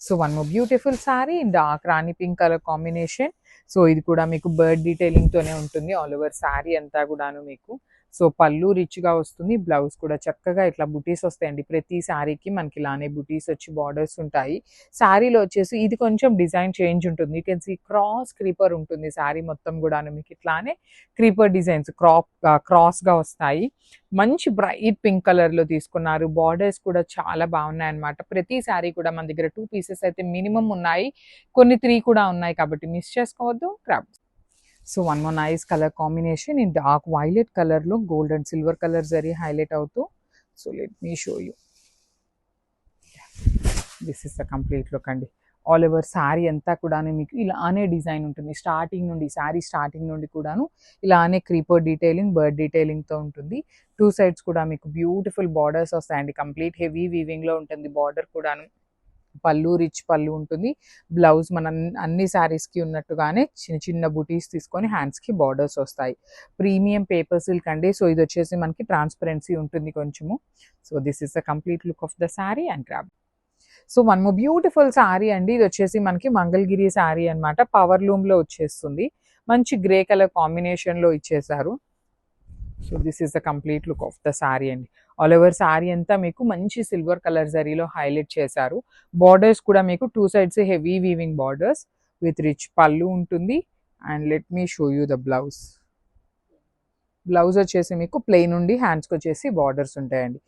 So one more beautiful sorry in dark Rani pink colour combination. So ఇది కూడా మీకు bird detailing తోనే ఉంటుంది. ఆల్ ఓవర్ సారీ అంతా కూడాను మీకు. సో పళ్ళు రిచ్గా వస్తుంది. బ్లౌజ్ కూడా చక్కగా ఇట్లా బుటీస్ వస్తాయండి. ప్రతి శారీకి మనకి ఇలానే బుటీస్ వచ్చి బార్డర్స్ ఉంటాయి. శారీలో వచ్చేసి ఇది కొంచెం డిజైన్ చేంజ్ ఉంటుంది. You can see cross creeper ఉంటుంది శారీ మొత్తం కూడాను మీకు ఇట్లానే క్రీపర్ డిజైన్స్ క్రాస్గా వస్తాయి. మంచి బ్రైట్ పింక్ కలర్లో తీసుకున్నారు. బార్డర్స్ కూడా చాలా బాగున్నాయి అనమాట. ప్రతి శారీ కూడా మన దగ్గర 2 పీసెస్ అయితే మినిమం ఉన్నాయి. కొన్ని 3 కూడా ఉన్నాయి కాబట్టి మిస్ చేసుకోవద్దు. Grab. So one more nice colour combination in dark violet కలర్లో gold and silver colour zari highlight అవుతూ. So let me show you. This is the complete look అండి. ఆల్ ఓవర్ శారీ అంతా కూడాను మీకు ఇలానే డిజైన్ ఉంటుంది. స్టార్టింగ్ నుండి శారీ స్టార్టింగ్ నుండి కూడాను ఇలానే క్రీపర్ డీటెయిలింగ్ బర్డ్ డీటెయిలింగ్తో ఉంటుంది. 2 సైడ్స్ కూడా మీకు బ్యూటిఫుల్ బార్డర్స్ వస్తాయండి. కంప్లీట్ హెవీ వీవింగ్లో ఉంటుంది బార్డర్ కూడాను. పళ్ళు రిచ్ పళ్ళు ఉంటుంది. బ్లౌజ్ మన అన్ని శారీస్కి ఉన్నట్టుగానే చిన్న చిన్న బుటీస్ తీసుకొని హ్యాండ్స్కి బార్డర్స్ వస్తాయి. ప్రీమియం పేపర్ సిల్క్ అండి. సో ఇది వచ్చేసి మనకి ట్రాన్స్పరెన్సీ ఉంటుంది కొంచెము. So this is the complete look of the sari and grab. So one more beautiful sari అండి. ఇది వచ్చేసి మనకి మంగళగిరి శారీ అనమాట. పవర్ లూమ్లో వచ్చేస్తుంది. మంచి గ్రే కలర్ కాంబినేషన్లో ఇచ్చేసారు. So this is the complete look of the sari అండి. ఆల్ ఓవర్ శారీ అంతా మీకు మంచి సిల్వర్ కలర్ జరీలో హైలైట్ చేశారు. బార్డర్స్ కూడా మీకు 2 sides heavy weaving borders with rich పళ్ళు ఉంటుంది. And let me show you the blouse. Blouse వచ్చేసి మీకు ప్లెయిన్ నుండి హ్యాండ్స్కి వచ్చేసి బార్డర్స్ ఉంటాయండి.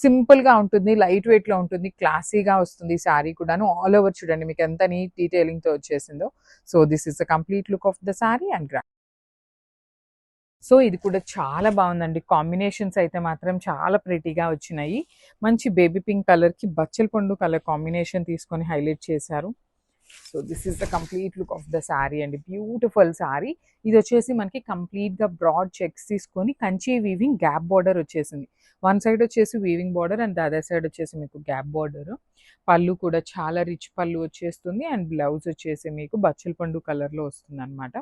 సింపుల్గా ఉంటుంది, లైట్ వెయిట్లో ఉంటుంది, క్లాసీగా వస్తుంది శారీ కూడాను. ఆల్ ఓవర్ చూడండి మీకు ఎంత నీట్ డీటెయిలింగ్తో వచ్చేసిందో. So this is the complete look of the sari and grand. So ఇది కూడా చాలా బాగుందండి. కాంబినేషన్స్ అయితే మాత్రం చాలా ప్రిటీగా వచ్చినాయి. మంచి బేబీ పింక్ కలర్కి బచ్చల పండు కలర్ కాంబినేషన్ తీసుకొని హైలైట్ చేశారు. So this is the complete look of the sari అండి. బ్యూటిఫుల్ శారీ. ఇది వచ్చేసి మనకి కంప్లీట్గా బ్రాడ్ చెక్స్ తీసుకొని కంచి వీవింగ్ గ్యాప్ బార్డర్ వచ్చేసింది. వన్ సైడ్ వచ్చేసి weaving border and the other side వచ్చేసి మీకు గ్యాప్ బార్డర్. పళ్ళు కూడా చాలా రిచ్ పళ్ళు వచ్చేస్తుంది. అండ్ బ్లౌజ్ వచ్చేసి మీకు బచ్చల పండు కలర్లో వస్తుంది అనమాట.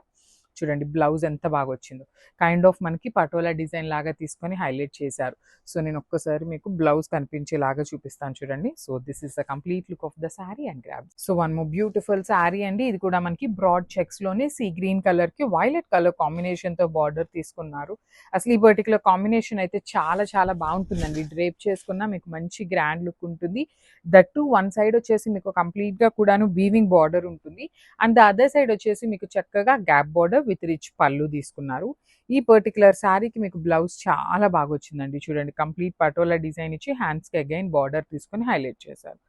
చూడండి బ్లౌజ్ ఎంత బాగా వచ్చిందో. కైండ్ ఆఫ్ మనకి పటోలా డిజైన్ లాగా తీసుకొని హైలైట్ చేశారు. సో నేను ఒక్కసారి మీకు బ్లౌజ్ కనిపించేలాగా చూపిస్తాను చూడండి. So this is the complete look of the sari and grab. So one more beautiful sari అండి. ఇది కూడా మనకి బ్రాడ్ చెక్స్ లోనే సీ గ్రీన్ కలర్ కి వైలెట్ కలర్ కాంబినేషన్ తో బార్డర్ తీసుకున్నారు. అసలు ఈ పర్టికులర్ కాంబినేషన్ అయితే చాలా చాలా బాగుంటుందండి. డ్రేప్ చేసుకున్నా మీకు మంచి గ్రాండ్ లుక్ ఉంటుంది. దట్టు వన్ సైడ్ వచ్చేసి మీకు కంప్లీట్ గా కూడాను వీవింగ్ బార్డర్ ఉంటుంది. అండ్ ద అదర్ సైడ్ వచ్చేసి మీకు చక్కగా గ్యాప్ బార్డర్ విత్ రిచ్ పళ్ళు తీసుకున్నారు. ఈ పర్టికులర్ శారీకి మీకు బ్లౌజ్ చాలా బాగా వచ్చిందండి. చూడండి కంప్లీట్ పటోలా డిజైన్ ఇచ్చి హ్యాండ్స్కి అగైన్ బార్డర్ తీసుకొని హైలైట్ చేశారు.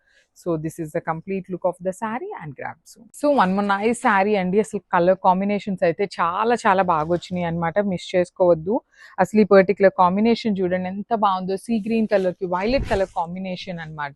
So this is the complete look of the sari and grabs. So one more nice sari అండి. అసలు కలర్ కాంబినేషన్స్ అయితే చాలా చాలా బాగా వచ్చినాయి అనమాట. మిస్ చేసుకోవద్దు. అసలు ఈ పర్టికులర్ కాంబినేషన్ చూడండి ఎంత బాగుందో. సీ గ్రీన్ కలర్ కి వైలెట్ కలర్ కాంబినేషన్ అనమాట.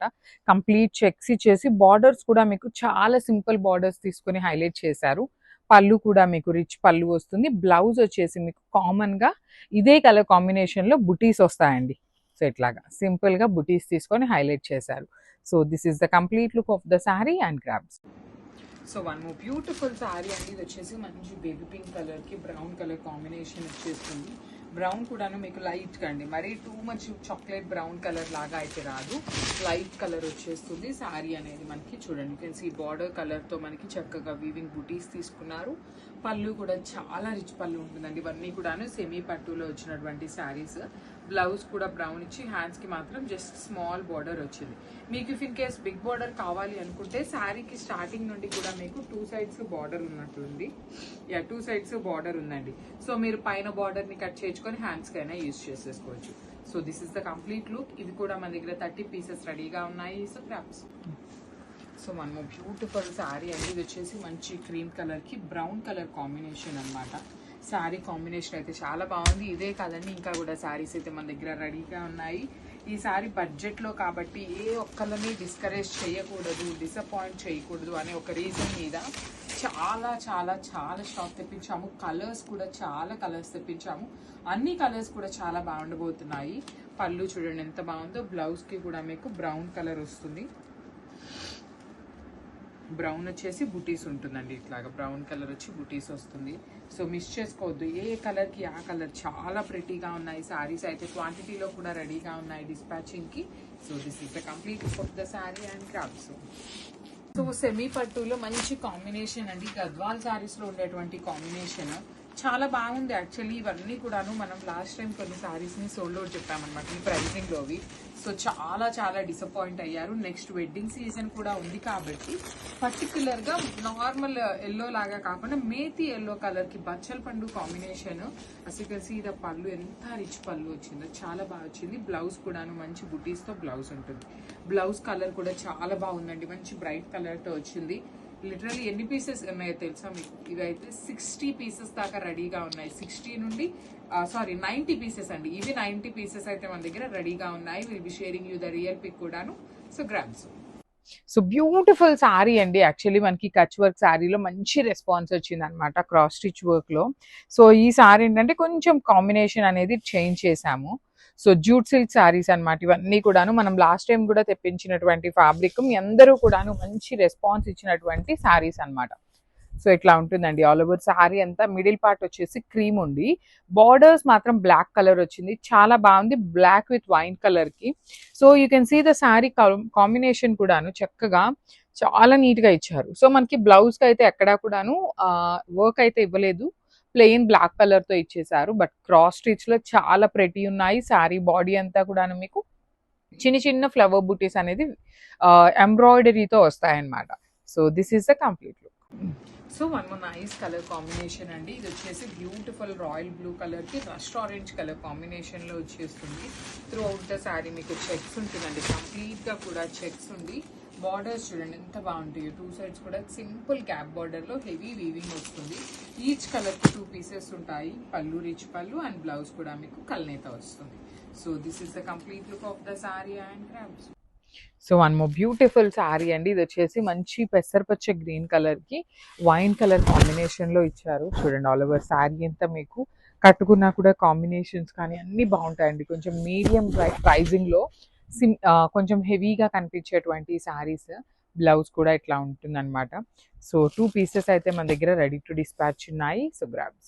కంప్లీట్ చెక్స్ ఇచ్చేసి బార్డర్స్ కూడా మీకు చాలా సింపుల్ బార్డర్స్ తీసుకొని హైలైట్ చేశారు. పళ్ళు కూడా మీకు రిచ్ పళ్ళు వస్తుంది. బ్లౌజ్ వచ్చేసి మీకు కామన్గా ఇదే కలర్ కాంబినేషన్లో బుటీస్ వస్తాయండి. సో ఇట్లాగా సింపుల్గా బుటీస్ తీసుకొని హైలైట్ చేశారు. So this is the complete look of the sari and grabs. So one more beautiful sari అండి. ఇది వచ్చేసి మంచి బేబీ పింక్ కలర్కి బ్రౌన్ కలర్ కాంబినేషన్ వచ్చేస్తుంది. బ్రౌన్ కూడాను మీకు లైట్గా అండి, మరీ too much chocolate brown colour లాగా అయితే రాదు. లైట్ కలర్ వచ్చేస్తుంది శారీ అనేది మనకి. చూడండి కెన్ సీ బార్డర్ కలర్తో మనకి చక్కగా వీవింగ్ బుటీస్ తీసుకున్నారు. పళ్ళు కూడా చాలా రిచ్ పళ్ళు ఉంటుందండి. ఇవన్నీ కూడాను సెమీ పట్టులో వచ్చినటువంటి శారీస్. బ్లౌజ్ కూడా బ్రౌన్ ఇచ్చి హ్యాండ్స్కి మాత్రం జస్ట్ స్మాల్ బార్డర్ వచ్చింది. మీకు if in case big border కావాలి అనుకుంటే శారీకి స్టార్టింగ్ నుండి కూడా మీకు 2 సైడ్స్ బార్డర్ ఉన్నట్లుంది. 2 సైడ్స్ బార్డర్ ఉందండి. సో మీరు పైన బార్డర్ని కట్ చేసుకొని హ్యాండ్స్కి అయినా యూజ్ చేసేసుకోవచ్చు. So this is the complete look. ఇవి కూడా మన దగ్గర 30 పీసెస్ రెడీగా ఉన్నాయి. So crops. So one more beautiful sari అండి. ఇది వచ్చేసి మంచి క్రీమ్ కలర్కి బ్రౌన్ కలర్ కాంబినేషన్ అనమాట. శారీ కాంబినేషన్ అయితే చాలా బాగుంది. ఇదే కాదండి ఇంకా కూడా శారీస్ అయితే మన దగ్గర రెడీగా ఉన్నాయి. ఈ శారీ బడ్జెట్లో కాబట్టి ఏ ఒక్కరిని డిస్కరేజ్ చేయకూడదు, డిసప్పాయింట్ చేయకూడదు అనే ఒక రీజన్ మీద చాలా చాలా చాలా స్టాక్ తెప్పించాము. కలర్స్ కూడా చాలా కలర్స్ తెప్పించాము. అన్ని కలర్స్ కూడా చాలా బాగుండబోతున్నాయి. పళ్ళు చూడండి ఎంత బాగుందో. బ్లౌజ్కి కూడా మీకు బ్రౌన్ కలర్ వస్తుంది. బ్రౌన్ వచ్చేసి బుటీస్ ఉంటుందండి. ఇట్లాగా బ్రౌన్ కలర్ వచ్చి బుటీస్ వస్తుంది. సో మిస్ చేసుకోవద్దు. ఏ కలర్కి ఆ కలర్ చాలా ప్రిటీగా ఉన్నాయి. శారీస్ అయితే క్వాంటిటీలో కూడా రెడీగా ఉన్నాయి డిస్పాచింగ్కి. So this is the complete of the sari and crafts. So semi పట్టులో మంచి కాంబినేషన్ అండి, గద్వాల్ సారీస్ లో ఉండేటువంటి కాంబినేషన్ చాలా బాగుంది. యాక్చువల్లీ ఇవన్నీ కూడాను మనం లాస్ట్ టైం కొన్ని సారీస్ ని సోల్డ్ అవుట్ చెప్పామన్నమాట ఈ ప్రైసింగ్ లోవి. సో చాలా చాలా డిసప్పాయింట్ అయ్యారు. నెక్స్ట్ వెడ్డింగ్ సీజన్ కూడా ఉంది కాబట్టి పర్టికులర్ గా నార్మల్ ఎల్లో లాగా కాకుండా మేతి ఎల్లో కలర్ కి బచ్చల పండు కాంబినేషన్. అసలు సీదా పళ్ళు ఎంత రిచ్ పళ్ళు వచ్చిందో, చాలా బాగా వచ్చింది. బ్లౌజ్ కూడాను మంచి బుటీస్ తో బ్లౌజ్ ఉంటుంది. బ్లౌజ్ కలర్ కూడా చాలా బాగుందండి, మంచి బ్రైట్ కలర్ తో వచ్చింది. లిటరల్లీ ఎన్ని పీసెస్ ఉన్నాయో తెలుసా మీకు? ఇవైతే 60 పీసెస్ దాకా రెడీగా ఉన్నాయి. 60 నుండి 90 పీసెస్ అండి. ఇవి 90 పీసెస్ అయితే మన దగ్గర రెడీగా ఉన్నాయి. Will be sharing you the real pic కూడాను. So grabs. So beautiful sari అండి. యాక్చువల్లీ మనకి కచ్ వర్క్ శారీలో మంచి రెస్పాన్స్ వచ్చింది అనమాట, క్రాస్ స్టిచ్ వర్క్ లో. సో ఈ శారీ ఏంటంటే కొంచెం కాంబినేషన్ అనేది చేంజ్ చేశాము. సో జూట్ సిల్క్ శారీస్ అనమాట ఇవన్నీ కూడాను. మనం లాస్ట్ టైం కూడా తెప్పించినటువంటి ఫ్యాబ్రిక్, మీ అందరూ కూడాను మంచి రెస్పాన్స్ ఇచ్చినటువంటి శారీస్ అనమాట. సో ఇట్లా ఉంటుందండి ఆల్ ఓవర్ శారీ అంతా. మిడిల్ పార్ట్ వచ్చేసి క్రీమ్ ఉండి బార్డర్స్ మాత్రం బ్లాక్ కలర్ వచ్చింది, చాలా బాగుంది. బ్లాక్ విత్ వైన్ కలర్ కి. So you can see the sari combination కూడాను చక్కగా చాలా నీట్ గా ఇచ్చారు. సో మనకి బ్లౌజ్ కి అయితే ఎక్కడా కూడాను వర్క్ అయితే ఇవ్వలేదు, ప్లెయిన్ బ్లాక్ కలర్ తో ఇచ్చేసారు. బట్ క్రాస్ స్టిచ్ లో చాలా ప్రెటీ ఉన్నాయి. శారీ బాడీ అంతా కూడాను మీకు చిన్న చిన్న ఫ్లవర్ బూటీస్ అనేది ఎంబ్రాయిడరీతో వస్తాయన్నమాట. So this is the complete look. So one more nice colour combination అండి. ఇది వచ్చేసి బ్యూటిఫుల్ రాయల్ బ్లూ కలర్ కి రస్ట్ ఆరెంజ్ కలర్ కాంబినేషన్ లో వచ్చేస్తుంది. త్రూ అవుట్ ద శారీ మీకు చెక్స్ ఉంటుందండి, కంప్లీట్ గా కూడా చెక్స్ ఉంది. బార్డర్స్ చూడండి ఎంత బాగుంటాయి. 2 సైడ్స్ కూడా సింపుల్ గ్యాప్ బార్డర్ లో హెవీ వీవింగ్ వస్తుంది. ఈచ్ కలర్ కి 2 పీసెస్ ఉంటాయి. పళ్ళు రిచ్ పళ్ళు అండ్ బ్లౌజ్ కూడా మీకు కల్నేత వస్తుంది. So this is the complete look of the sari and grams. So one more beautiful sari అండి. ఇది వచ్చేసి మంచి పెసరపచ్చ గ్రీన్ కలర్ కి వైన్ కలర్ కాంబినేషన్ లో ఇచ్చారు. చూడండి ఆల్ ఓవర్ శారీ అంతా మీకు కట్టుకున్నా కూడా కాంబినేషన్స్ కానీ అన్ని బాగుంటాయండి. కొంచెం మీడియం ప్రైజింగ్ లో కొంచెం హెవీగా కనిపించేటువంటి శారీస్. బ్లౌజ్ కూడా ఇట్లా ఉంటుంది అనమాట. సో 2 పీసెస్ అయితే మన దగ్గర రెడీ టు డిస్పాచ్ ఉన్నాయి. So grabs.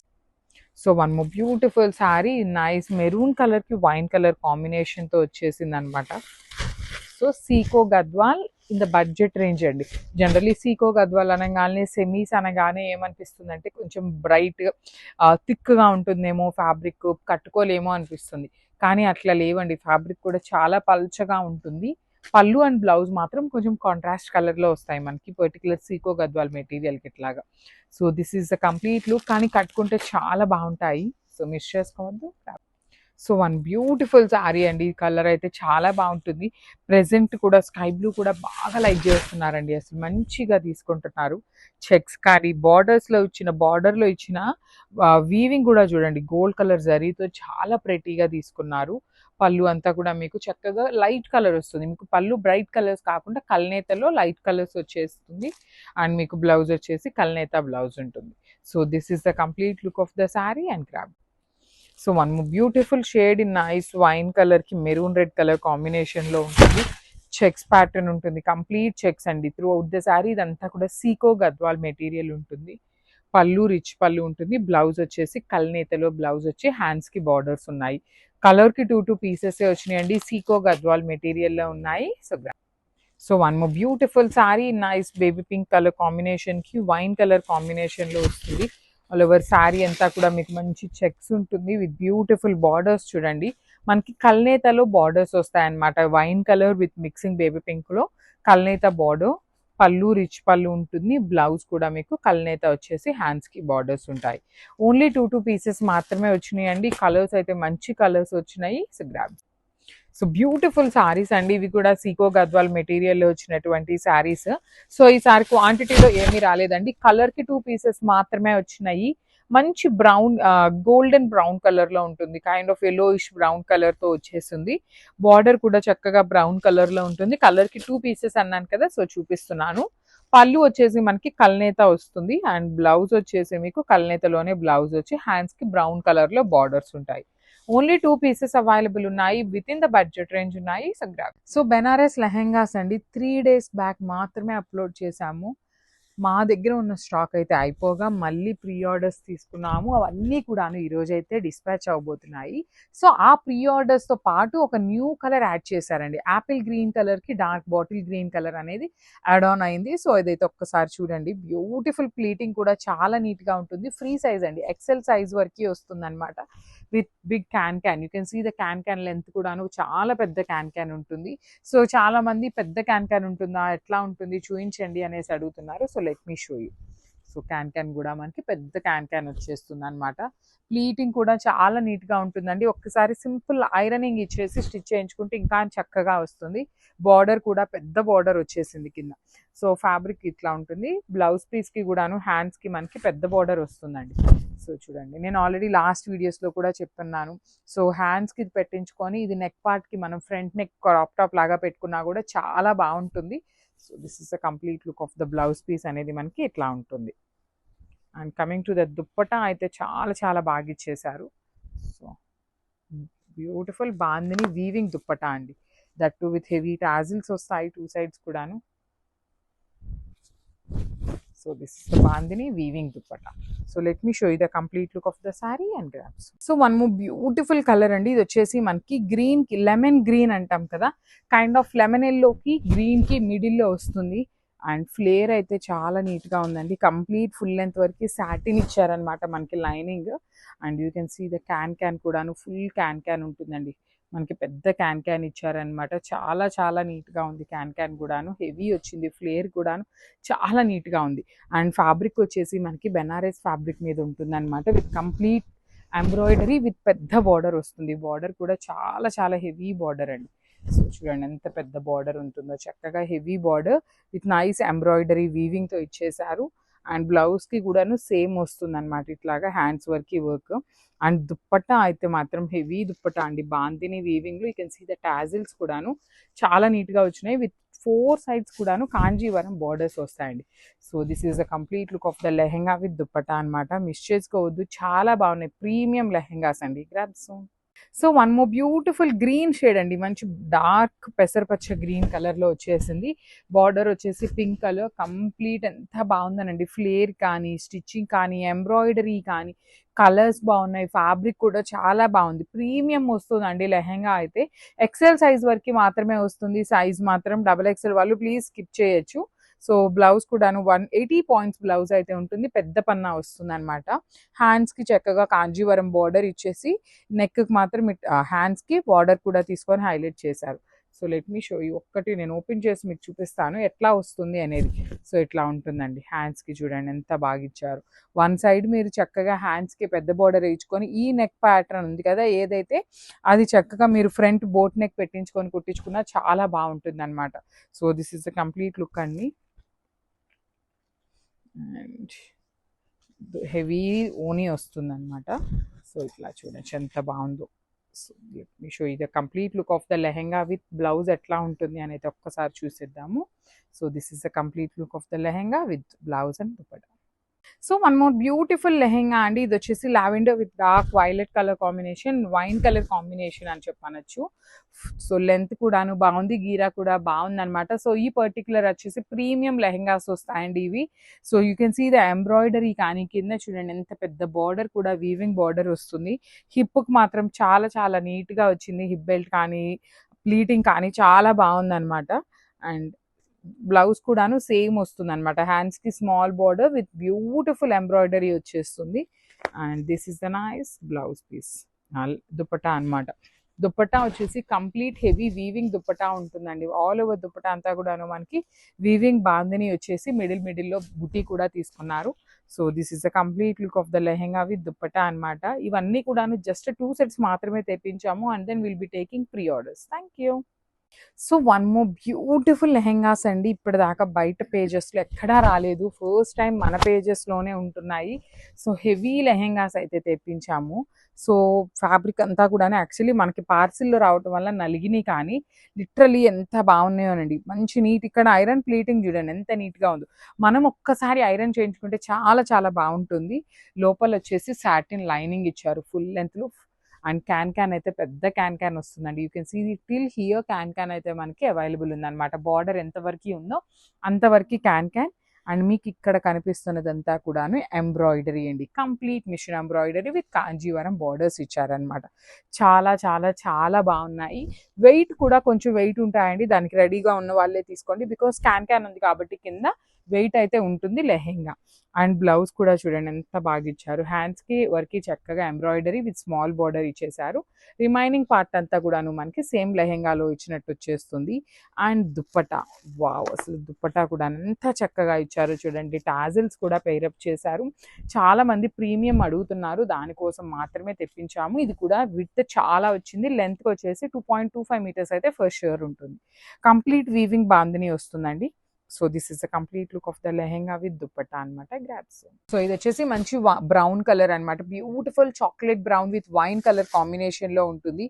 So one more beautiful sari, nice maroon colour కి వైన్ కలర్ కాంబినేషన్ తో వచ్చేసింది అనమాట. So Sico Gadwal in the budget range అండి. జనరలీ సీకో గద్వాల్ అనగానే, సెమీస్ అనగానే ఏమనిపిస్తుంది అంటే కొంచెం బ్రైట్ థిక్గా ఉంటుందేమో, ఫ్యాబ్రిక్ కట్టుకోలేమో అనిపిస్తుంది. కానీ అట్లా లేవండి, ఫ్యాబ్రిక్ కూడా చాలా పల్చగా ఉంటుంది. పళ్ళు అండ్ బ్లౌజ్ మాత్రం కొంచెం కాంట్రాస్ట్ కలర్లో వస్తాయి మనకి, పర్టికులర్ సీకో గద్వాల్ మెటీరియల్కి ఇట్లాగా. So this is the complete look. కానీ కట్టుకుంటే చాలా బాగుంటాయి. సో మిస్ చేసుకోవద్దు. సో వన్ బ్యూటిఫుల్ శారీ అండి. ఈ కలర్ అయితే చాలా బాగుంటుంది. ప్రెజెంట్ కూడా స్కై బ్లూ కూడా బాగా లైక్ చేస్తున్నారండి, అసలు మంచిగా తీసుకుంటున్నారు. చెక్స్ కానీ బార్డర్లో ఇచ్చిన వీవింగ్ కూడా చూడండి, గోల్డ్ కలర్ జరీతో చాలా ప్రెటీగా తీసుకున్నారు. పళ్ళు అంతా కూడా మీకు చక్కగా లైట్ కలర్ వస్తుంది. మీకు పళ్ళు బ్రైట్ కలర్స్ కాకుండా కల్నేతలో లైట్ కలర్స్ వచ్చేస్తుంది. అండ్ మీకు బ్లౌజ్ వచ్చేసి కల్నేత బ్లౌజ్ ఉంటుంది. So this is the complete look of the sari and grab. So one beautiful shade in nice wine colour కి మెరూన్ రెడ్ కలర్ కాంబినేషన్ లో ఉంటుంది. చెక్స్ ప్యాటర్న్ ఉంటుంది, complete checks అండి through out the sari. ఇదంతా కూడా Seeko Gadwal material ఉంటుంది. పళ్ళు రిచ్ పళ్ళు ఉంటుంది. బ్లౌజ్ వచ్చేసి కల్నేతలో బ్లౌజ్ వచ్చి హ్యాండ్స్ కి బార్డర్స్ ఉన్నాయి. కలర్ కి 2 పీసెస్ వచ్చినాయండి. సీకో గద్వాల్ మెటీరియల్ లో ఉన్నాయి. So one more beautiful sari, nice baby pink colour combination కి వైన్ కలర్ కాంబినేషన్ లో వస్తుంది. ఆల్ ఓవర్ శారీ అంతా కూడా మీకు మంచి చెక్స్ ఉంటుంది విత్ బ్యూటిఫుల్ బార్డర్స్. చూడండి మనకి కల్నేతలో బార్డర్స్ వస్తాయన్నమాట. Wine colour with mixing baby pink లో కల్నేత బార్డర్. పళ్ళు రిచ్ పళ్ళు ఉంటుంది. బ్లౌజ్ కూడా మీకు కల్నేత వచ్చేసి హ్యాండ్స్ కి బార్డర్స్ ఉంటాయి. ఓన్లీ 2 పీసెస్ మాత్రమే వచ్చినాయి అండి. కలర్స్ అయితే మంచి కలర్స్ వచ్చినాయి. So grabs. So beautiful saris అండి. ఇవి కూడా సీకో గద్వాల్ మెటీరియల్ లో వచ్చినటువంటి శారీస్. సో ఈ సారీ క్వాంటిటీలో ఏమీ రాలేదండి. కలర్ కి 2 పీసెస్ మాత్రమే వచ్చినాయి. మంచి బ్రౌన్ గోల్డెన్ బ్రౌన్ కలర్ లో ఉంటుంది. Kind of yellowish brown colour తో వచ్చేసింది. బార్డర్ కూడా చక్కగా బ్రౌన్ కలర్ లో ఉంటుంది. కలర్ కి 2 పీసెస్ అన్నాను కదా, సో చూపిస్తున్నాను. పళ్ళు వచ్చేసి మనకి కల్నేత వస్తుంది. అండ్ బ్లౌజ్ వచ్చేసి మీకు కల్నేతలోనే బ్లౌజ్ వచ్చి హ్యాండ్స్ కి బ్రౌన్ కలర్ లో బార్డర్స్ ఉంటాయి. ఓన్లీ 2 పీసెస్ అవైలబుల్ ఉన్నాయి. With in the budget range ఉన్నాయి. సో బెనారస్ లెహెంగాస్ అండి. 3 days బ్యాక్ మాత్రమే అప్లోడ్ చేశాము. మా దగ్గర ఉన్న స్టాక్ అయితే అయిపోగా మళ్ళీ ప్రీ ఆర్డర్స్ తీసుకున్నాము. అవన్నీ కూడాను ఈరోజు అయితే డిస్పాచ్ అవ్వబోతున్నాయి. సో ఆ ప్రీ ఆర్డర్స్తో పాటు ఒక న్యూ కలర్ యాడ్ చేశారండి. యాపిల్ గ్రీన్ కలర్కి డార్క్ బాటిల్ గ్రీన్ కలర్ అనేది యాడ్ ఆన్ అయింది. సో ఇదైతే ఒక్కసారి చూడండి, బ్యూటిఫుల్ ప్లీటింగ్ కూడా చాలా నీట్గా ఉంటుంది. ఫ్రీ సైజ్ అండి, ఎక్సెల్ సైజ్ వరకు వస్తుంది అనమాట. With big can you can see the can length కూడాను చాలా పెద్ద క్యాన్ ఉంటుంది. సో చాలా మంది పెద్ద క్యాన్ ఉంటుందా, ఎట్లా ఉంటుంది చూపించండి అనేసి అడుగుతున్నారు. So let me show you. So can కూడా మనకి పెద్ద క్యాన్ వచ్చేస్తుంది అనమాట. ప్లీటింగ్ కూడా చాలా నీట్గా ఉంటుందండి. ఒక్కసారి సింపుల్ ఐరనింగ్ ఇచ్చేసి స్టిచ్ చేయించుకుంటే ఇంకా చక్కగా వస్తుంది. బార్డర్ కూడా పెద్ద బార్డర్ వచ్చేసింది కింద. సో ఫ్యాబ్రిక్ ఇట్లా ఉంటుంది. బ్లౌజ్ పీస్కి కూడాను హ్యాండ్స్కి మనకి పెద్ద బార్డర్ వస్తుందండి. సో చూడండి, నేను ఆల్రెడీ లాస్ట్ వీడియోస్లో కూడా చెప్తున్నాను. సో హ్యాండ్స్కి ఇది పెట్టించుకొని ఇది నెక్ పార్ట్కి మనం ఫ్రంట్ నెక్ క్రాప్ టాప్ లాగా పెట్టుకున్నా కూడా చాలా బాగుంటుంది. So this is the complete look of the blouse piece అనేది మనకి ఇట్లా ఉంటుంది. And coming to the dupatta అయితే చాలా చాలా బాగా ఇచ్చేసారు. So beautiful bandhani weaving dupatta అండి. That too with heavy tassels వస్తాయి 2 సైడ్స్ కూడాను. So this is the bandhani weaving dupatta. So let me show you the complete look of the saree and grabs. So one more beautiful color andi, ఇది వచ్చేసి మనకి green కి lemon green అంటాం కదా, kind of lemon yellow కి green కి middle లో వస్తుంది. అండ్ ఫ్లేర్ అయితే చాలా నీట్ గా ఉందండి. కంప్లీట్ ఫుల్ లెంత్ వరకు సాటిన్ ఇచ్చారనమాట మనకి lining. And you can see the can కూడాను ఫుల్ క్యాన్ ఉంటుందండి. మనకి పెద్ద క్యాన్ ఇచ్చారనమాట. చాలా చాలా నీట్గా ఉంది. క్యాన్ కూడాను హెవీ వచ్చింది. ఫ్లేర్ కూడాను చాలా నీట్గా ఉంది. అండ్ ఫ్యాబ్రిక్ వచ్చేసి మనకి బెనారస్ ఫ్యాబ్రిక్ మీద ఉంటుందన్నమాట. విత్ కంప్లీట్ ఎంబ్రాయిడరీ విత్ పెద్ద బార్డర్ వస్తుంది. బార్డర్ కూడా చాలా చాలా హెవీ బార్డర్ అండి. సో చూడండి ఎంత పెద్ద బార్డర్ ఉంటుందో, చక్కగా heavy border with nice embroidery వీవింగ్తో ఇచ్చేసారు. అండ్ బ్లౌజ్కి కూడాను సేమ్ వస్తుంది అనమాట, ఇట్లాగా hands work work. And dupatta అయితే మాత్రం హెవీ దుప్పట్టా అండి. బాందిని వీవింగ్లో you can see the tassels కూడాను చాలా నీట్గా వచ్చినాయి. విత్ 4 సైడ్స్ కూడాను కాంజీవరం బార్డర్స్ వస్తాయండి. So this is the complete look of the lehenga with dupatta అనమాట. మిస్ చేసుకోవద్దు, చాలా బాగున్నాయి. ప్రీమియం లెహెంగాస్ అండి. Grab soon. So one more beautiful green shade అండి. మంచి డార్క్ పెసరపచ్చ గ్రీన్ కలర్లో వచ్చేసింది. బార్డర్ వచ్చేసి పింక్ కలర్. కంప్లీట్ ఎంత బాగుందనండి. ఫ్లేర్ కానీ, స్టిచ్చింగ్ కానీ, ఎంబ్రాయిడరీ కానీ, కలర్స్ బాగున్నాయి. ఫ్యాబ్రిక్ కూడా చాలా బాగుంది. ప్రీమియం వస్తుందండి లెహెంగా అయితే. ఎక్సెల్ సైజ్ వరకు మాత్రమే వస్తుంది. సైజ్ మాత్రం XXL వాళ్ళు ప్లీజ్ స్కిప్ చేయొచ్చు. సో బ్లౌజ్ కూడాను 180 పాయింట్స్ బ్లౌజ్ అయితే ఉంటుంది. పెద్ద పన్నా వస్తుంది అనమాట. హ్యాండ్స్కి చక్కగా కాంజీవరం బార్డర్ ఇచ్చేసి నెక్కి మాత్రం హ్యాండ్స్కి బార్డర్ కూడా తీసుకొని హైలైట్ చేశారు. So let me show you. ఒక్కటి నేను ఓపెన్ చేసి మీకు చూపిస్తాను ఎట్లా వస్తుంది అనేది. సో ఇట్లా ఉంటుందండి. హ్యాండ్స్కి చూడండి ఎంత బాగా ఇచ్చారు. వన్ సైడ్ మీరు చక్కగా హ్యాండ్స్కి పెద్ద బార్డర్ వేయించుకొని ఈ నెక్ ప్యాటర్న్ ఉంది కదా ఏదైతే, అది చక్కగా మీరు ఫ్రంట్ బోట్ నెక్ పెట్టించుకొని కుట్టించుకున్నా చాలా బాగుంటుంది అనమాట. So this is the complete look అండి. అండ్ హెవీ ఓనీ వస్తుంది అనమాట. సో ఇట్లా చూడండి ఎంత బాగుందో. So let me show you the complete look of the lehenga with blouse ఎట్లా ఉంటుంది అనేది ఒక్కసారి చూసేద్దాము. So this is the complete look of the lehenga with blouse and dupatta. So one more beautiful lehenga అండి. ఇది వచ్చేసి lavender with dark violet colour combination, wine colour combination అని చెప్పనొచ్చు. So length కూడాను బాగుంది, గీరా కూడా బాగుంది అనమాట. సో ఈ పర్టికులర్ వచ్చేసి ప్రీమియం లెహెంగాస్ వస్తాయండి ఇవి. So you can see the embroidery కానీ, కింద చూడండి ఎంత పెద్ద బార్డర్ కూడా వీవింగ్ బార్డర్ వస్తుంది. హిప్కి మాత్రం చాలా చాలా నీట్గా వచ్చింది. హిప్ బెల్ట్ కానీ, ప్లీటింగ్ కానీ చాలా బాగుంది అనమాట. అండ్ బ్లౌజ్ కూడాను సేమ్ వస్తుంది అనమాట. హ్యాండ్స్కి small border with beautiful embroidery వచ్చేస్తుంది. And this is the nice blouse piece. Dupatta అనమాట. దుపట్టా వచ్చేసి కంప్లీట్ హెవీ వీవింగ్ దుపట్టా ఉంటుందండి. ఆల్ ఓవర్ దుపట్టా అంతా కూడాను మనకి వీవింగ్ బాందిని వచ్చేసి మిడిల్లో బుటీ కూడా తీసుకున్నారు. So this is the complete look of the lehenga with dupatta అనమాట. ఇవన్నీ కూడాను జస్ట్ 2 సెట్స్ మాత్రమే తెప్పించాము. And then will be taking pre orders. Thank you. So one more beautiful lehengas అండి. ఇప్పటిదాకా బయట పేజెస్లో ఎక్కడా రాలేదు, ఫస్ట్ టైం మన పేజెస్లోనే ఉంటున్నాయి. సో హెవీ లెహెంగాస్ అయితే తెప్పించాము. సో ఫ్యాబ్రిక్ అంతా కూడా యాక్చువల్లీ మనకి పార్సిల్లో రావటం వల్ల నలిగినాయి, కానీ లిటరలీ ఎంత బాగున్నాయోనండి. మంచి నీట్. ఇక్కడ ఐరన్ ప్లీటింగ్ చూడండి ఎంత నీట్గా ఉందో. మనం ఒక్కసారి ఐరన్ చేయించుకుంటే చాలా చాలా బాగుంటుంది. లోపల వచ్చేసి సాటిన్ లైనింగ్ ఇచ్చారు ఫుల్ లెంత్లో. అండ్ క్యాన్ అయితే పెద్ద క్యాన్ వస్తుందండి. You can see till here can అయితే మనకి అవైలబుల్ ఉందన్నమాట. బార్డర్ ఎంతవరకు ఉందో అంతవరకు క్యాన్. అండ్ మీకు ఇక్కడ కనిపిస్తున్నదంతా కూడాను ఎంబ్రాయిడరీ అండి, complete machine embroidery with Kanjeevaram borders ఇచ్చారనమాట. చాలా చాలా చాలా బాగున్నాయి. వెయిట్ కూడా కొంచెం వెయిట్ ఉంటాయండి, దానికి రెడీగా ఉన్న వాళ్ళే తీసుకోండి, బికాస్ క్యాన్ ఉంది కాబట్టి కింద వెయిట్ అయితే ఉంటుంది లెహెంగా. అండ్ బ్లౌజ్ కూడా చూడండి ఎంత బాగా ఇచ్చారు, హ్యాండ్స్కి వర్క్కి చక్కగా ఎంబ్రాయిడరీ విత్ స్మాల్ బార్డర్ ఇచ్చేసారు. రిమైనింగ్ పార్ట్ అంతా కూడాను మనకి సేమ్ లెహెంగాలో ఇచ్చినట్టు వచ్చేస్తుంది. అండ్ దుప్పటా, వావ్, అసలు దుప్పటా కూడా ఎంత చక్కగా ఇచ్చారు చూడండి. టాజిల్స్ కూడా పేరప్ చేశారు. చాలా మంది ప్రీమియం అడుగుతున్నారు, దానికోసం మాత్రమే తెప్పించాము. ఇది కూడా విడ్త్ చాలా వచ్చింది, లెంత్ వచ్చేసి 2.25 మీటర్స్ అయితే ఫస్ట్ షూర్ ఉంటుంది. కంప్లీట్ వీవింగ్ బాందిని వస్తుందండి. So this is the complete look of the lehenga with dupatta అనమాట, గ్రాప్స్. సో ఇది వచ్చేసి మంచి బ్రౌన్ కలర్ అనమాట, beautiful chocolate brown with wine colour combination లో ఉంటుంది.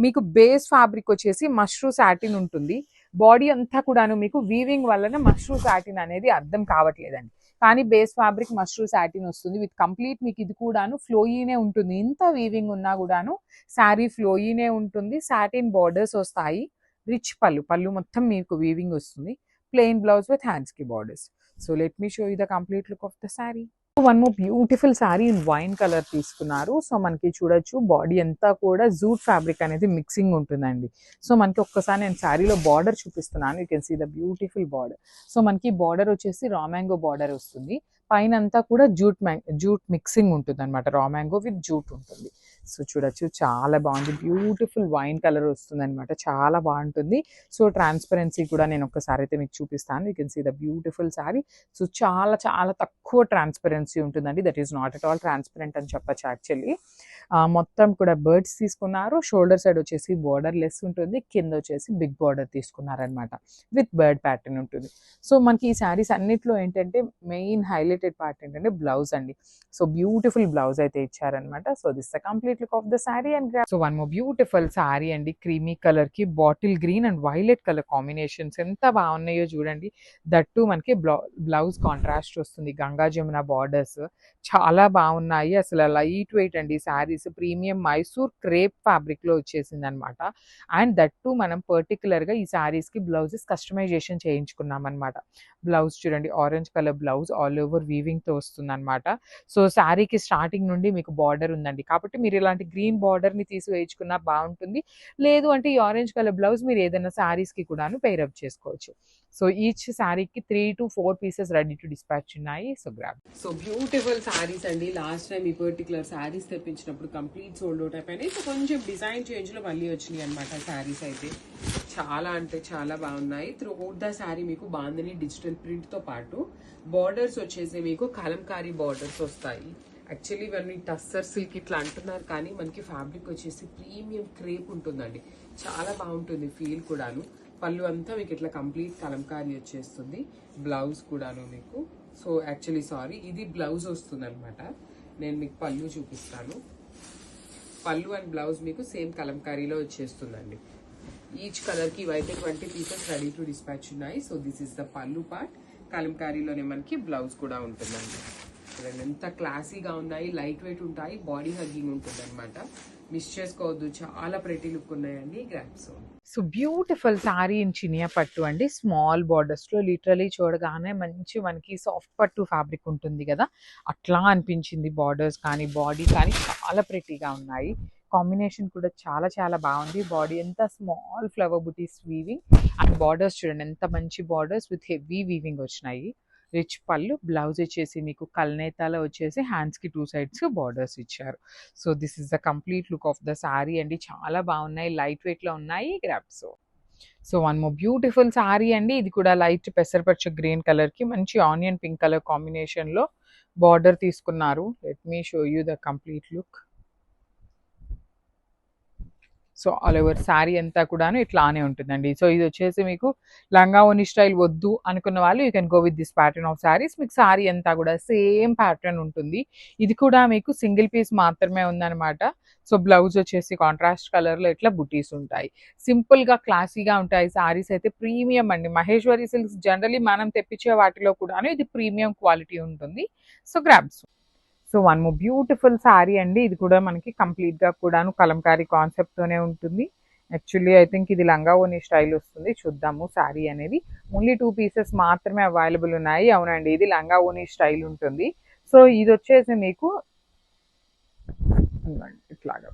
మీకు బేస్ ఫ్యాబ్రిక్ వచ్చేసి మష్రూ సాటిన్ ఉంటుంది. బాడీ అంతా కూడాను మీకు వీవింగ్ వలన మష్రూ సాటిన్ అనేది అర్థం కావట్లేదండి, కానీ బేస్ ఫ్యాబ్రిక్ మష్రూ సాటిన్ వస్తుంది విత్ కంప్లీట్. మీకు ఇది కూడాను ఫ్లోయీనే ఉంటుంది, ఇంత వీవింగ్ ఉన్నా కూడాను శారీ ఫ్లోయీనే ఉంటుంది. సాటిన్ బార్డర్స్ వస్తాయి, రిచ్ పళ్ళు మొత్తం మీకు వీవింగ్ వస్తుంది. Plain blouse with hands ki borders. So let me show you the complete look of the saree. One more beautiful saree in wine color తీసుకున్నారు. సో మనకి చూడొచ్చు బాడీ అంతా కూడా జూట్ ఫ్యాబ్రిక్ అనేది మిక్సింగ్ ఉంటుందండి. సో మనకి ఒక్కసారి నేను శారీలో బార్డర్ చూపిస్తున్నాను, you can see the beautiful border. So మనకి బార్డర్ వచ్చేసి రా మ్యాంగో బార్డర్ వస్తుంది, పైన అంతా కూడా జూట్ మిక్సింగ్ ఉంటుంది అనమాట, రా మ్యాంగో విత్ జూట్ ఉంటుంది. సో చూడొచ్చు చాలా బాగుంది, బ్యూటిఫుల్ వైన్ కలర్ వస్తుంది అనమాట, చాలా బాగుంటుంది. సో ట్రాన్స్పరెన్సీ కూడా నేను ఒక్కసారి అయితే మీకు చూపిస్తాను, you can see the beautiful sari. So చాలా చాలా తక్కువ ట్రాన్స్పరెన్సీ ఉంటుందండి, that is not at all transparent అని చెప్పచ్చు యాక్చువల్లీ. మొత్తం కూడా బర్డ్స్ తీసుకున్నారు, షోల్డర్ సైడ్ వచ్చేసి బార్డర్ లెస్ ఉంటుంది, కింద వచ్చేసి బిగ్ బార్డర్ తీసుకున్నారనమాట విత్ బర్డ్ ప్యాటర్న్ ఉంటుంది. సో మనకి ఈ శారీస్ అన్నిట్లో ఏంటంటే మెయిన్ హైలైటెడ్ పార్ట్ ఏంటంటే బ్లౌజ్ అండి. సో బ్యూటిఫుల్ బ్లౌజ్ అయితే ఇచ్చారనమాట. So this the complete look of the sari. And so one more beautiful sari అండి, క్రీమీ కలర్ కి bottle green and violet colour combinations ఎంత బాగున్నాయో చూడండి. దట్టు మనకి బ్లౌజ్ కాంట్రాస్ట్ వస్తుంది, గంగా జమున బార్డర్స్ చాలా బాగున్నాయి. అసలు లైట్ వెయిట్ అండి saris, premium Mysore crepe fabric లో వచ్చేసింది అనమాట. అండ్ దట్టు మనం పర్టికులర్ గా ఈ శారీస్ కి బ్లౌజెస్ కస్టమైజేషన్ చేయించుకున్నాం అనమాట. బ్లౌజ్ చూడండి, orange colour blouse all over weaving తో వస్తుంది అనమాట. సో శారీకి స్టార్టింగ్ నుండి మీకు బార్డర్ ఉందండి, కాబట్టి మీరు ఇలాంటి గ్రీన్ బార్డర్ ని తీసి వేయించుకున్నా బాగుంటుంది. లేదు అంటే ఈ ఆరెంజ్ కలర్ బ్లౌజ్ మీరు ఏదైనా శారీస్ కి కూడాను పేరప్ చేసుకోవచ్చు. సో ఈచ్ శారీకి 3 to 4 pieces ready to dispatch ఉన్నాయి. So grab. So beautiful saris అండి, లాస్ట్ టైం ఈ పర్టికులర్ శారీస్ తెప్పించినప్పుడు కంప్లీట్ సోల్డ్ అవుట్ అయిపోయినాయి. సో కొంచెం డిజైన్ చేంజ్ లో మళ్ళీ వచ్చినాయి అనమాట శారీస్ అయితే. చాలా అంటే చాలా బాగున్నాయి. త్రూ అవుట్ ద శారీ మీకు బాందిని డిజిటల్ ప్రింట్ తో పాటు బార్డర్స్ వచ్చేసి మీకు కలంకారీ బార్డర్స్ వస్తాయి. యాక్చువల్లీ ఇవన్నీ టస్సర్ సిల్క్ ఇట్లా అంటున్నారు, కానీ మనకి ఫ్యాబ్రిక్ వచ్చేసి ప్రీమియం క్రేప్ ఉంటుందండి, చాలా బాగుంటుంది ఫీల్ కూడాను. పళ్ళు అంతా మీకు ఇట్లా కంప్లీట్ కలంకారీ వచ్చేస్తుంది, బ్లౌజ్ కూడాను మీకు. సో యాక్చువల్లీ సారీ, ఇది బ్లౌజ్ వస్తుంది అనమాట. నేను మీకు పళ్ళు చూపిస్తాను. పళ్ళు అండ్ బ్లౌజ్ మీకు సేమ్ కలంకారీలో వచ్చేస్తుందండి. ఈచ్ కలర్ కి ఇవైతే 20 పీసెస్ రెడీ టు డిస్పాచ్ ఉన్నాయి. సో దిస్ ఇస్ ద పళ్ళు పార్ట్, కలంకారీలోనే మనకి బ్లౌజ్ కూడా ఉంటుందండి. ఎంత క్లాసీగా ఉన్నాయి, లైట్ వెయిట్ ఉంటాయి, బాడీ హగ్గింగ్ ఉంటుంది అనమాట, మిస్ చేసుకోవద్దు, చాలా ప్రెటీ లుక్ ఉన్నాయండి. Grasp. So beautiful sari in Chiniya పట్టు అండి, స్మాల్ బార్డర్స్ లో లిటరలీ చూడగానే మంచి మనకి సాఫ్ట్ పట్టు ఫ్యాబ్రిక్ ఉంటుంది కదా, అట్లా అనిపించింది. బార్డర్స్ కానీ బాడీ కానీ చాలా ప్రెటీగా ఉన్నాయి. కాంబినేషన్ కూడా చాలా చాలా బాగుంది. బాడీ ఎంత small flower buttis weaving and borders చూడండి ఎంత మంచి బార్డర్స్ విత్ హెవీ వీవింగ్ వచ్చినాయి. రిచ్ పళ్ళు, బ్లౌజ్ వచ్చేసి మీకు కల్నేతాలో వచ్చేసి హ్యాండ్స్ కి 2 సైడ్స్ బార్డర్స్ ఇచ్చారు. So this is the complete look of the sari అండి, చాలా బాగున్నాయి, లైట్ వెయిట్ లో ఉన్నాయి. Grasp. So one more beautiful sari అండి, ఇది కూడా లైట్ పెసరపచ్చ గ్రీన్ కలర్ కి మంచి ఆనియన్ పింక్ కలర్ కాంబినేషన్ లో బార్డర్ తీసుకున్నారు. Let me show you the complete look. So all over sari అంతా కూడాను ఇట్లానే ఉంటుందండి. సో ఇది వచ్చేసి మీకు లంగా ఓని స్టైల్ వద్దు అనుకున్న వాళ్ళు you can go with this pattern of saris. మీకు శారీ అంతా కూడా సేమ్ ప్యాటర్న్ ఉంటుంది. ఇది కూడా మీకు సింగిల్ పీస్ మాత్రమే ఉందన్నమాట. సో బ్లౌజ్ వచ్చేసి కాంట్రాస్ట్ కలర్ లో ఇట్లా బుటీస్ ఉంటాయి, సింపుల్ గా క్లాసీగా ఉంటాయి. శారీస్ అయితే ప్రీమియం అండి, మహేశ్వరి సిల్క్స్ జనరలీ మనం తెప్పించే వాటిలో కూడాను ఇది ప్రీమియం క్వాలిటీ ఉంటుంది. So grabs. So one more beautiful sari అండి, ఇది కూడా మనకి కంప్లీట్ గా కూడాను కలంకారీ కాన్సెప్ట్ తోనే ఉంటుంది. యాక్చువల్లీ ఐ థింక్ ఇది లంగా ఓని స్టైల్ వస్తుంది, చూద్దాము. శారీ అనేది ఓన్లీ 2 పీసెస్ మాత్రమే అవైలబుల్ ఉన్నాయి. అవునండి, ఇది లంగా ఓని స్టైల్ ఉంటుంది. సో ఇది వచ్చేసి మీకు ఇట్లాగా.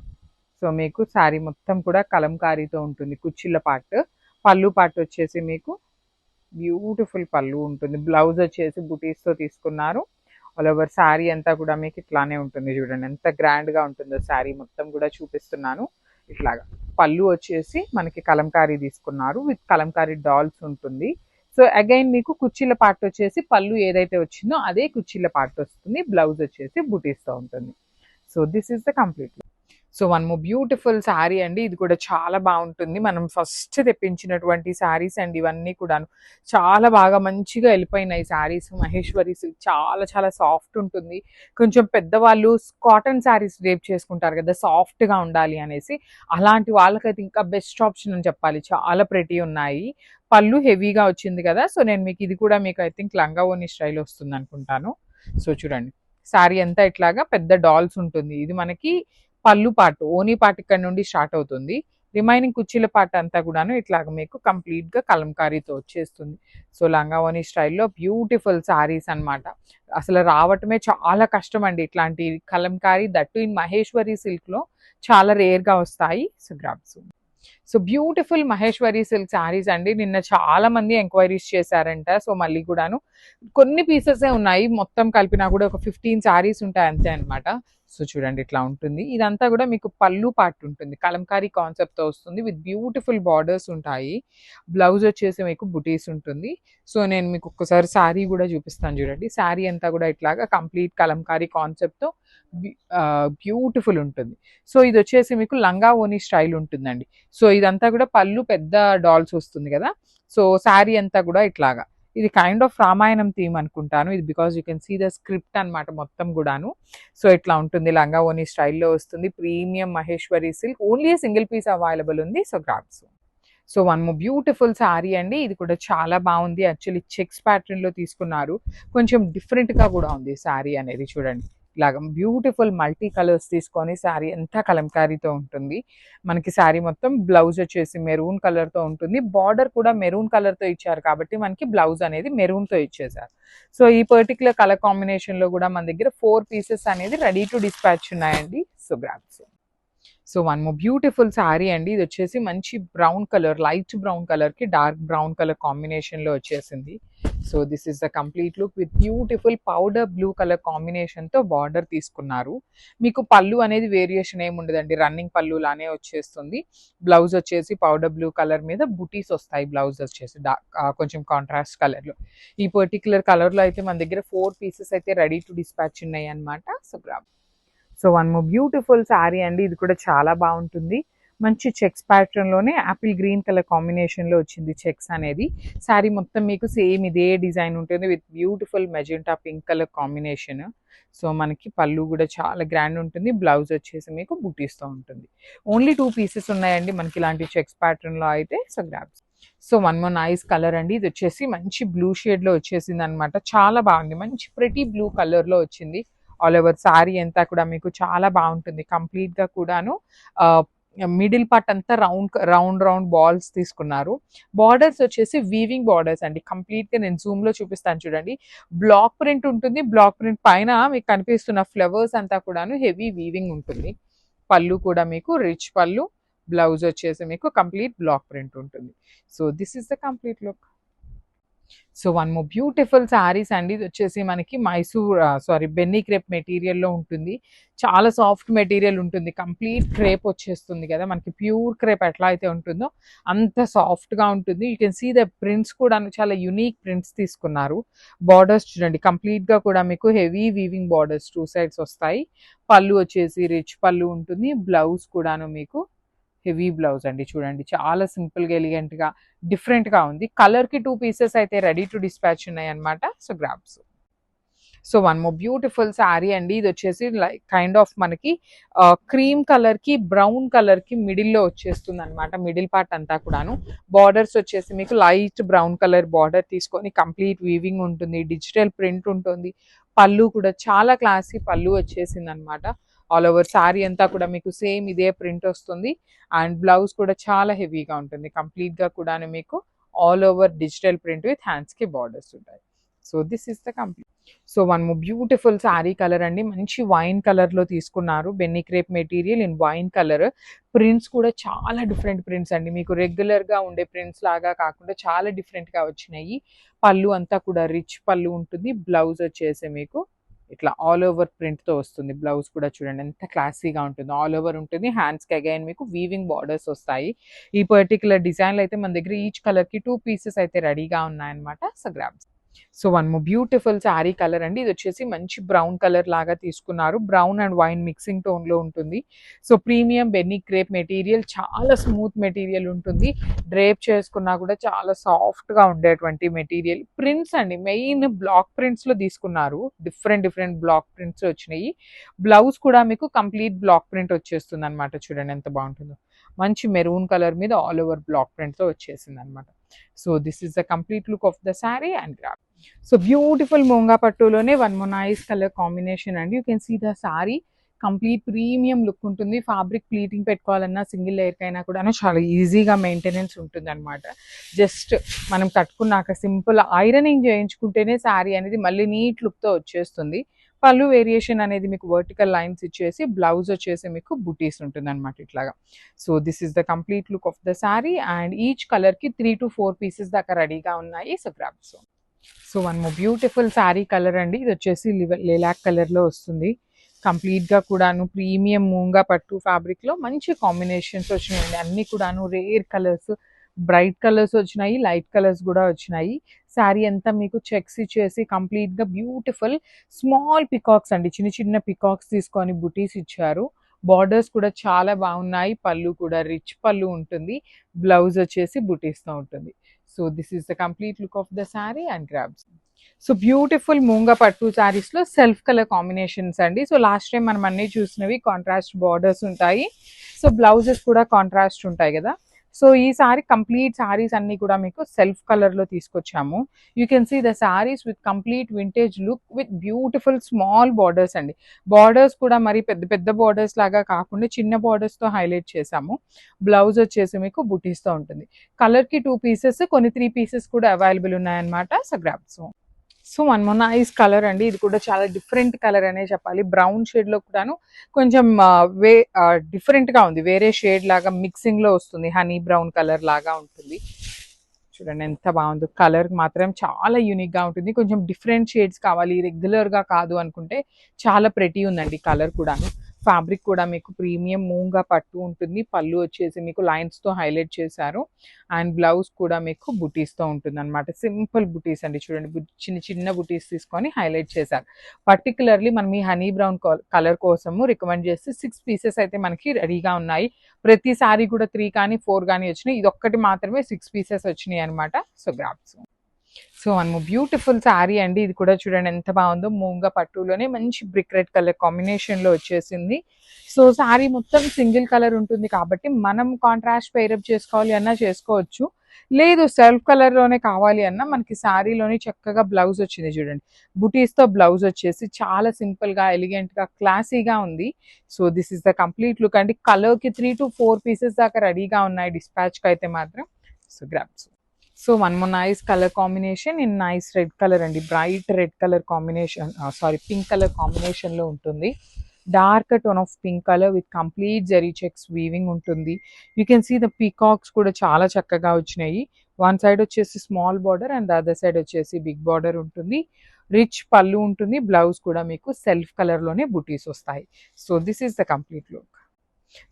సో మీకు శారీ మొత్తం కూడా కలంకారీతో ఉంటుంది. కుచ్చిళ్ళ పార్ట్, పళ్ళు పార్ట్ వచ్చేసి మీకు బ్యూటిఫుల్ పళ్ళు ఉంటుంది. బ్లౌజ్ వచ్చేసి బుటీస్తో తీసుకున్నారు. ఆల్ ఓవర్ శారీ అంతా కూడా మీకు ఇట్లానే ఉంటుంది. చూడండి ఎంత గ్రాండ్గా ఉంటుందో శారీ మొత్తం కూడా చూపిస్తున్నాను. ఇట్లాగా పళ్ళు వచ్చేసి మనకి కలంకారీ తీసుకున్నారు, విత్ కలంకారీ డాల్స్ ఉంటుంది. సో అగైన్ మీకు కుచ్చిళ్ళ పార్ట్ వచ్చేసి పళ్ళు ఏదైతే వచ్చిందో అదే కుచ్చిళ్ళ పార్ట్ వస్తుంది. బ్లౌజ్ వచ్చేసి బుటీస్తో ఉంటుంది. So this is the complete. So one more beautiful sari అండి, ఇది కూడా చాలా బాగుంటుంది. మనం ఫస్ట్ తెప్పించినటువంటి శారీస్ అండి ఇవన్నీ కూడాను. చాలా బాగా మంచిగా వెళ్ళిపోయినాయి శారీస్. మహేశ్వరి సిల్క్ చాలా చాలా సాఫ్ట్ ఉంటుంది. కొంచెం పెద్దవాళ్ళు కాటన్ శారీస్ రేప్ చేసుకుంటారు కదా, సాఫ్ట్గా ఉండాలి అనేసి, అలాంటి వాళ్ళకైతే ఇంకా బెస్ట్ ఆప్షన్ అని చెప్పాలి. చాలా ప్రెటీ ఉన్నాయి. పళ్ళు హెవీగా వచ్చింది కదా, సో నేను మీకు ఇది కూడా మీకు ఐ థింక్ లంగా ఓని స్టైల్ వస్తుంది అనుకుంటాను. సో చూడండి శారీ అంతా ఇట్లాగా పెద్ద డాల్స్ ఉంటుంది. ఇది మనకి పళ్ళు పాటు, ఓనీ పాటు ఇక్కడ నుండి స్టార్ట్ అవుతుంది. రిమైనింగ్ కుర్చీల పాట అంతా కూడాను ఇట్లాగ మీకు కంప్లీట్గా కలంకారీతో వచ్చేస్తుంది. సో లంగా ఓనీ స్టైల్లో బ్యూటిఫుల్ శారీస్ అనమాట. అసలు రావటమే చాలా కష్టం అండి ఇట్లాంటి కలంకారీ, దట్టు ఇన్ మహేశ్వరి సిల్క్లో చాలా రేర్గా వస్తాయి. So grabs. So beautiful Maheshwari silk saris అండి. నిన్న చాలా మంది ఎంక్వైరీస్ చేశారంట. సో మళ్ళీ కూడాను కొన్ని పీసెసే ఉన్నాయి, మొత్తం కలిపినా కూడా ఒక 15 శారీస్ ఉంటాయి అంతే అనమాట. సో చూడండి ఇట్లా ఉంటుంది. ఇదంతా కూడా మీకు పళ్ళు పార్ట్ ఉంటుంది, కలంకారీ కాన్సెప్ట్తో వస్తుంది, విత్ బ్యూటిఫుల్ బార్డర్స్ ఉంటాయి. బ్లౌజ్ వచ్చేసి మీకు బుటీస్ ఉంటుంది. సో నేను మీకు ఒక్కసారి శారీ కూడా చూపిస్తాను చూడండి. శారీ అంతా కూడా ఇట్లాగా కంప్లీట్ కలంకారీ కాన్సెప్ట్తో బ్యూటిఫుల్ ఉంటుంది. సో ఇది వచ్చేసి మీకు లంగా ఓని స్టైల్ ఉంటుందండి. సో ఇదంతా కూడా పళ్ళు పెద్ద డాల్స్ వస్తుంది కదా. సో శారీ అంతా కూడా ఇట్లాగా, ఇది కైండ్ ఆఫ్ రామాయణం థీమ్ అనుకుంటాను. ఇది because you can see the script అనమాట మొత్తం కూడాను. సో ఇట్లా ఉంటుంది, లంగా ఓని స్టైల్లో వస్తుంది. Premium Maheshwari silk, only single piece available ఉంది. So grabs. So one more beautiful sari అండి, ఇది కూడా చాలా బాగుంది. యాక్చువల్లీ చెక్స్ ప్యాటర్న్లో తీసుకున్నారు, కొంచెం డిఫరెంట్గా కూడా ఉంది శారీ అనేది. చూడండి ఇలాగ బ్యూటిఫుల్ మల్టీ కలర్స్ తీసుకొని శారీ అంతా కలంకారీతో ఉంటుంది. మనకి శారీ మొత్తం బ్లౌజ్ వచ్చేసి మెరూన్ కలర్తో ఉంటుంది. బార్డర్ కూడా మెరూన్ కలర్తో ఇచ్చారు కాబట్టి మనకి బ్లౌజ్ అనేది మెరూన్తో ఇచ్చేసారు. సో ఈ పర్టికులర్ కలర్ కాంబినేషన్లో కూడా మన దగ్గర 4 పీసెస్ అనేది రెడీ టు డిస్పాచ్ ఉన్నాయండి. So grabs. So one more beautiful sari అండి, ఇది వచ్చేసి మంచి బ్రౌన్ కలర్, లైట్ బ్రౌన్ కలర్కి డార్క్ బ్రౌన్ కలర్ కాంబినేషన్లో వచ్చేసింది. So this is the complete look with beautiful powder blue colour కాంబినేషన్తో బార్డర్ తీసుకున్నారు. మీకు పళ్ళు అనేది వేరియేషన్ ఏమి ఉండదండి, రన్నింగ్ పళ్ళు లానే వచ్చేస్తుంది. బ్లౌజ్ వచ్చేసి పౌడర్ బ్లూ కలర్ మీద బుటీస్ వస్తాయి. బ్లౌజ్ వచ్చేసి కొంచెం కాంట్రాస్ట్ కలర్లో. ఈ పర్టికులర్ కలర్లో అయితే మన దగ్గర 4 పీసెస్ అయితే రెడీ టు డిస్పాచ్ ఉన్నాయి అనమాట. So grab. So one more beautiful sari అండి, ఇది కూడా చాలా బాగుంటుంది. మంచి చెక్స్ ప్యాటర్న్లోనే యాపిల్ గ్రీన్ కలర్ కాంబినేషన్లో వచ్చింది చెక్స్ అనేది. శారీ మొత్తం మీకు సేమ్ ఇదే డిజైన్ ఉంటుంది, with beautiful magenta pink colour combination. So మనకి పళ్ళు కూడా చాలా గ్రాండ్ ఉంటుంది. బ్లౌజ్ వచ్చేసి మీకు బుటీస్తో ఉంటుంది. ఓన్లీ 2 పీసెస్ ఉన్నాయండి మనకి ఇలాంటి చెక్స్ ప్యాటర్న్లో అయితే. So grabs. So one more nice colour అండి, ఇది వచ్చేసి మంచి బ్లూ షేడ్లో వచ్చేసింది అనమాట. చాలా బాగుంది, మంచి ప్రెటీ బ్లూ కలర్లో వచ్చింది. ఆల్ ఓవర్ శారీ అంతా కూడా మీకు చాలా బాగుంటుంది. కంప్లీట్గా కూడాను మిడిల్ పార్ట్ అంతా రౌండ్ బాల్స్ తీసుకున్నారు. బార్డర్స్ వచ్చేసి వీవింగ్ బార్డర్స్ అండి. కంప్లీట్గా నేను జూమ్లో చూపిస్తాను చూడండి. బ్లాక్ ప్రింట్ ఉంటుంది, బ్లాక్ ప్రింట్ పైన మీకు కనిపిస్తున్న ఫ్లవర్స్ అంతా కూడాను హెవీ వీవింగ్ ఉంటుంది. పళ్ళు కూడా మీకు రిచ్ పళ్ళు, బ్లౌజ్ వచ్చేసి మీకు కంప్లీట్ బ్లాక్ ప్రింట్ ఉంటుంది. So this is the complete look. So one more beautiful saris అండి, ఇది వచ్చేసి మనకి బెన్నీ క్రేప్ మెటీరియల్లో ఉంటుంది. చాలా సాఫ్ట్ మెటీరియల్ ఉంటుంది, కంప్లీట్ క్రేప్ వచ్చేస్తుంది కదా మనకి. ప్యూర్ క్రేప్ ఎట్లా అయితే ఉంటుందో అంత సాఫ్ట్గా ఉంటుంది. You can see the prints కూడా చాలా యునీక్ ప్రింట్స్ తీసుకున్నారు. బార్డర్స్ చూడండి, కంప్లీట్గా కూడా మీకు హెవీ వీవింగ్ బార్డర్స్ 2 సైడ్స్ వస్తాయి. పళ్ళు వచ్చేసి రిచ్ పళ్ళు ఉంటుంది. బ్లౌజ్ కూడాను మీకు హెవీ బ్లౌజ్ అండి. చూడండి చాలా సింపుల్గా ఎలిగెంట్గా డిఫరెంట్గా ఉంది. కలర్కి 2 పీసెస్ అయితే రెడీ టు డిస్పాచ్ ఉన్నాయి అనమాట. So grabs. So one more beautiful sari అండి, ఇది వచ్చేసి లైక్ కైండ్ ఆఫ్ మనకి క్రీమ్ కలర్కి బ్రౌన్ కలర్కి మిడిల్లో వచ్చేస్తుంది అనమాట. మిడిల్ పార్ట్ అంతా కూడాను బార్డర్స్ వచ్చేసి మీకు లైట్ బ్రౌన్ కలర్ బార్డర్ తీసుకొని కంప్లీట్ వీవింగ్ ఉంటుంది, డిజిటల్ ప్రింట్ ఉంటుంది. పళ్ళు కూడా చాలా క్లాసీ పళ్ళు వచ్చేసింది అనమాట. ఆల్ ఓవర్ శారీ అంతా కూడా మీకు సేమ్ ఇదే ప్రింట్ వస్తుంది. అండ్ బ్లౌజ్ కూడా చాలా హెవీగా ఉంటుంది. కంప్లీట్గా కూడా మీకు all over digital print with హ్యాండ్స్కి బార్డర్స్ ఉంటాయి. So this is the complete. So one more beautiful sari colour అండి. మంచి వైన్ కలర్లో తీసుకున్నారు. Benny crepe material in wine colour. Prints కూడా చాలా డిఫరెంట్ ప్రింట్స్ అండి. మీకు రెగ్యులర్గా ఉండే ప్రింట్స్ లాగా కాకుండా చాలా డిఫరెంట్గా వచ్చినాయి. పళ్ళు అంతా కూడా రిచ్ పళ్ళు ఉంటుంది. బ్లౌజ్ వచ్చేసి మీకు ఇట్లా ఆల్ ఓవర్ ప్రింట్తో వస్తుంది. బ్లౌజ్ కూడా చూడండి ఎంత క్లాసీగా ఉంటుంది. ఆల్ ఓవర్ ఉంటుంది. హ్యాండ్స్కి అగైన్ మీకు వీవింగ్ బార్డర్స్ వస్తాయి. ఈ పర్టికులర్ డిజైన్లో అయితే మన దగ్గర ఈచ్ కలర్కి 2 పీసెస్ అయితే రెడీగా ఉన్నాయన్నమాట. So grabs. So one more beautiful sari colour అండి. ఇది వచ్చేసి మంచి బ్రౌన్ కలర్ లాగా తీసుకున్నారు. బ్రౌన్ అండ్ వైన్ మిక్సింగ్ టోన్లో ఉంటుంది. So premium benny crepe material, చాలా స్మూత్ మెటీరియల్ ఉంటుంది. డ్రేప్ చేసుకున్నా కూడా చాలా సాఫ్ట్గా ఉండేటువంటి మెటీరియల్. ప్రింట్స్ అండి, మెయిన్ బ్లాక్ ప్రింట్స్లో తీసుకున్నారు. డిఫరెంట్ బ్లాక్ ప్రింట్స్ వచ్చినాయి. బ్లౌజ్ కూడా మీకు కంప్లీట్ బ్లాక్ ప్రింట్ వచ్చేస్తుంది అనమాట. చూడండి ఎంత బాగుంటుందో. మంచి మెరూన్ కలర్ మీద ఆల్ ఓవర్ బ్లాక్ ప్రింట్తో వచ్చేసింది అనమాట. So this is the complete look of the sari and grab. So beautiful moonga పట్టులోనే one more nice colour combination అండి. You can see the sari complete premium look ఉంటుంది. ఫ్యాబ్రిక్ ప్లీటింగ్ పెట్టుకోవాలన్నా single లేయర్కైనా కూడా చాలా ఈజీగా మెయింటెనెన్స్ ఉంటుంది అనమాట. జస్ట్ మనం కట్టుకున్నాక సింపుల్ ఐరనింగ్ చేయించుకుంటేనే శారీ అనేది మళ్ళీ నీట్ లుక్తో వచ్చేస్తుంది. పళ్ళు వేరియేషన్ అనేది మీకు వర్టికల్ లైన్స్ ఇచ్చేసి, బ్లౌజ్ వచ్చేసి మీకు బుటీస్ ఉంటుంది అనమాట ఇట్లాగా. So this is the complete look of the sari and each కలర్కి 3 to 4 పీసెస్ దాకా రెడీగా ఉన్నాయి. So grab. So one more beautiful sari colour అండి. ఇది వచ్చేసి లిలాక్ కలర్లో వస్తుంది. కంప్లీట్గా కూడాను ప్రీమియం మూంగా పట్టు ఫ్యాబ్రిక్లో మంచి కాంబినేషన్స్ వచ్చినాయండి. అన్నీ కూడాను రేర్ కలర్స్, బ్రైట్ కలర్స్ వచ్చినాయి, లైట్ కలర్స్ కూడా వచ్చినాయి. శారీ అంతా మీకు చెక్స్ ఇచ్చేసి కంప్లీట్గా బ్యూటిఫుల్ స్మాల్ పికాక్స్ అండి. చిన్న పికాక్స్ తీసుకొని బుటీస్ ఇచ్చారు. బార్డర్స్ కూడా చాలా బాగున్నాయి. పళ్ళు కూడా రిచ్ పళ్ళు ఉంటుంది. బ్లౌజ్ వచ్చేసి బుటీస్తో ఉంటుంది. So this is the complete look of the sari and grabs. So beautiful moonga పట్టు శారీస్లో సెల్ఫ్ కలర్ కాంబినేషన్స్ అండి. సో లాస్ట్ టైం మనం అన్నీ చూసినవి కాంట్రాస్ట్ బార్డర్స్ ఉంటాయి. సో బ్లౌజెస్ కూడా కాంట్రాస్ట్ ఉంటాయి కదా. సో ఈ సారీ కంప్లీట్ శారీస్ అన్నీ కూడా మీకు సెల్ఫ్ కలర్లో తీసుకొచ్చాము. You can see the saris with complete vintage look with beautiful small borders అండి. బార్డర్స్ కూడా మరి పెద్ద బార్డర్స్ లాగా కాకుండా చిన్న బార్డర్స్తో హైలైట్ చేసాము. బ్లౌజ్ వచ్చేసి మీకు బుటీస్తో ఉంటుంది. కలర్కి 2 పీసెస్, కొన్ని 3 పీసెస్ కూడా అవైలబుల్ ఉన్నాయన్నమాట. So grabs. So one more nice colour అండి. ఇది కూడా చాలా డిఫరెంట్ కలర్ అనే చెప్పాలి. బ్రౌన్ షేడ్లో కూడాను కొంచెం డిఫరెంట్గా ఉంది. వేరే షేడ్ లాగా మిక్సింగ్లో వస్తుంది. హనీ బ్రౌన్ కలర్ లాగా ఉంటుంది. చూడండి ఎంత బాగుందో. కలర్ మాత్రం చాలా యూనిక్గా ఉంటుంది. కొంచెం డిఫరెంట్ షేడ్స్ కావాలి, రెగ్యులర్గా కాదు అనుకుంటే చాలా ప్రెటీ ఉందండి కలర్ కూడాను. ఫ్యాబ్రిక్ కూడా మీకు ప్రీమియం మూంగా పట్టు ఉంటుంది. పళ్ళు వచ్చేసి మీకు లైన్స్తో హైలైట్ చేశారు. అండ్ బ్లౌజ్ కూడా మీకు బుటీస్తో ఉంటుంది అనమాట. సింపుల్ బుటీస్ అండి. చూడండి చిన్న బుటీస్ తీసుకొని హైలైట్ చేశారు. పర్టికులర్లీ మనం ఈ హనీ బ్రౌన్ కలర్ కోసము రికమెండ్ చేస్తే 6 పీసెస్ అయితే మనకి రెడీగా ఉన్నాయి. ప్రతి సారీ కూడా 3 కానీ 4 కానీ వచ్చినాయి. ఇది ఒక్కటి మాత్రమే 6 పీసెస్ వచ్చినాయి అనమాట. So grabs. So one more beautiful sari అండి. ఇది కూడా చూడండి ఎంత బాగుందో. మూంగా పట్టులోనే మంచి బ్రిక్ రెడ్ కలర్ కాంబినేషన్లో వచ్చేసింది. సో శారీ మొత్తం సింగిల్ కలర్ ఉంటుంది కాబట్టి మనం కాంట్రాస్ట్ పేరప్ చేసుకోవాలి అన్నా చేసుకోవచ్చు. లేదు సెల్ఫ్ కలర్లోనే కావాలి అన్నా మనకి శారీలోని చక్కగా బ్లౌజ్ వచ్చింది చూడండి. బుటీస్తో బ్లౌజ్ వచ్చేసి చాలా సింపుల్గా, ఎలిగెంట్గా, క్లాసీగా ఉంది. So this is the complete look అండి. కలర్కి 3 to 4 పీసెస్ దాకా రెడీగా ఉన్నాయి డిస్పాచ్కి అయితే మాత్రం. So grabs. So one more nice colour combination in nice red colour అండి. Bright red colour combination, pink colour కాంబినేషన్లో ఉంటుంది. Dark tone of pink colour with complete zari checks weaving ఉంటుంది. You can see the peacocks కూడా చాలా చక్కగా వచ్చినాయి. One side వచ్చేసి small border and the other side వచ్చేసి బిగ్ బార్డర్ ఉంటుంది. రిచ్ పళ్ళు ఉంటుంది. బ్లౌజ్ కూడా మీకు సెల్ఫ్ కలర్లోనే బుటీస్ వస్తాయి. So this is the complete look.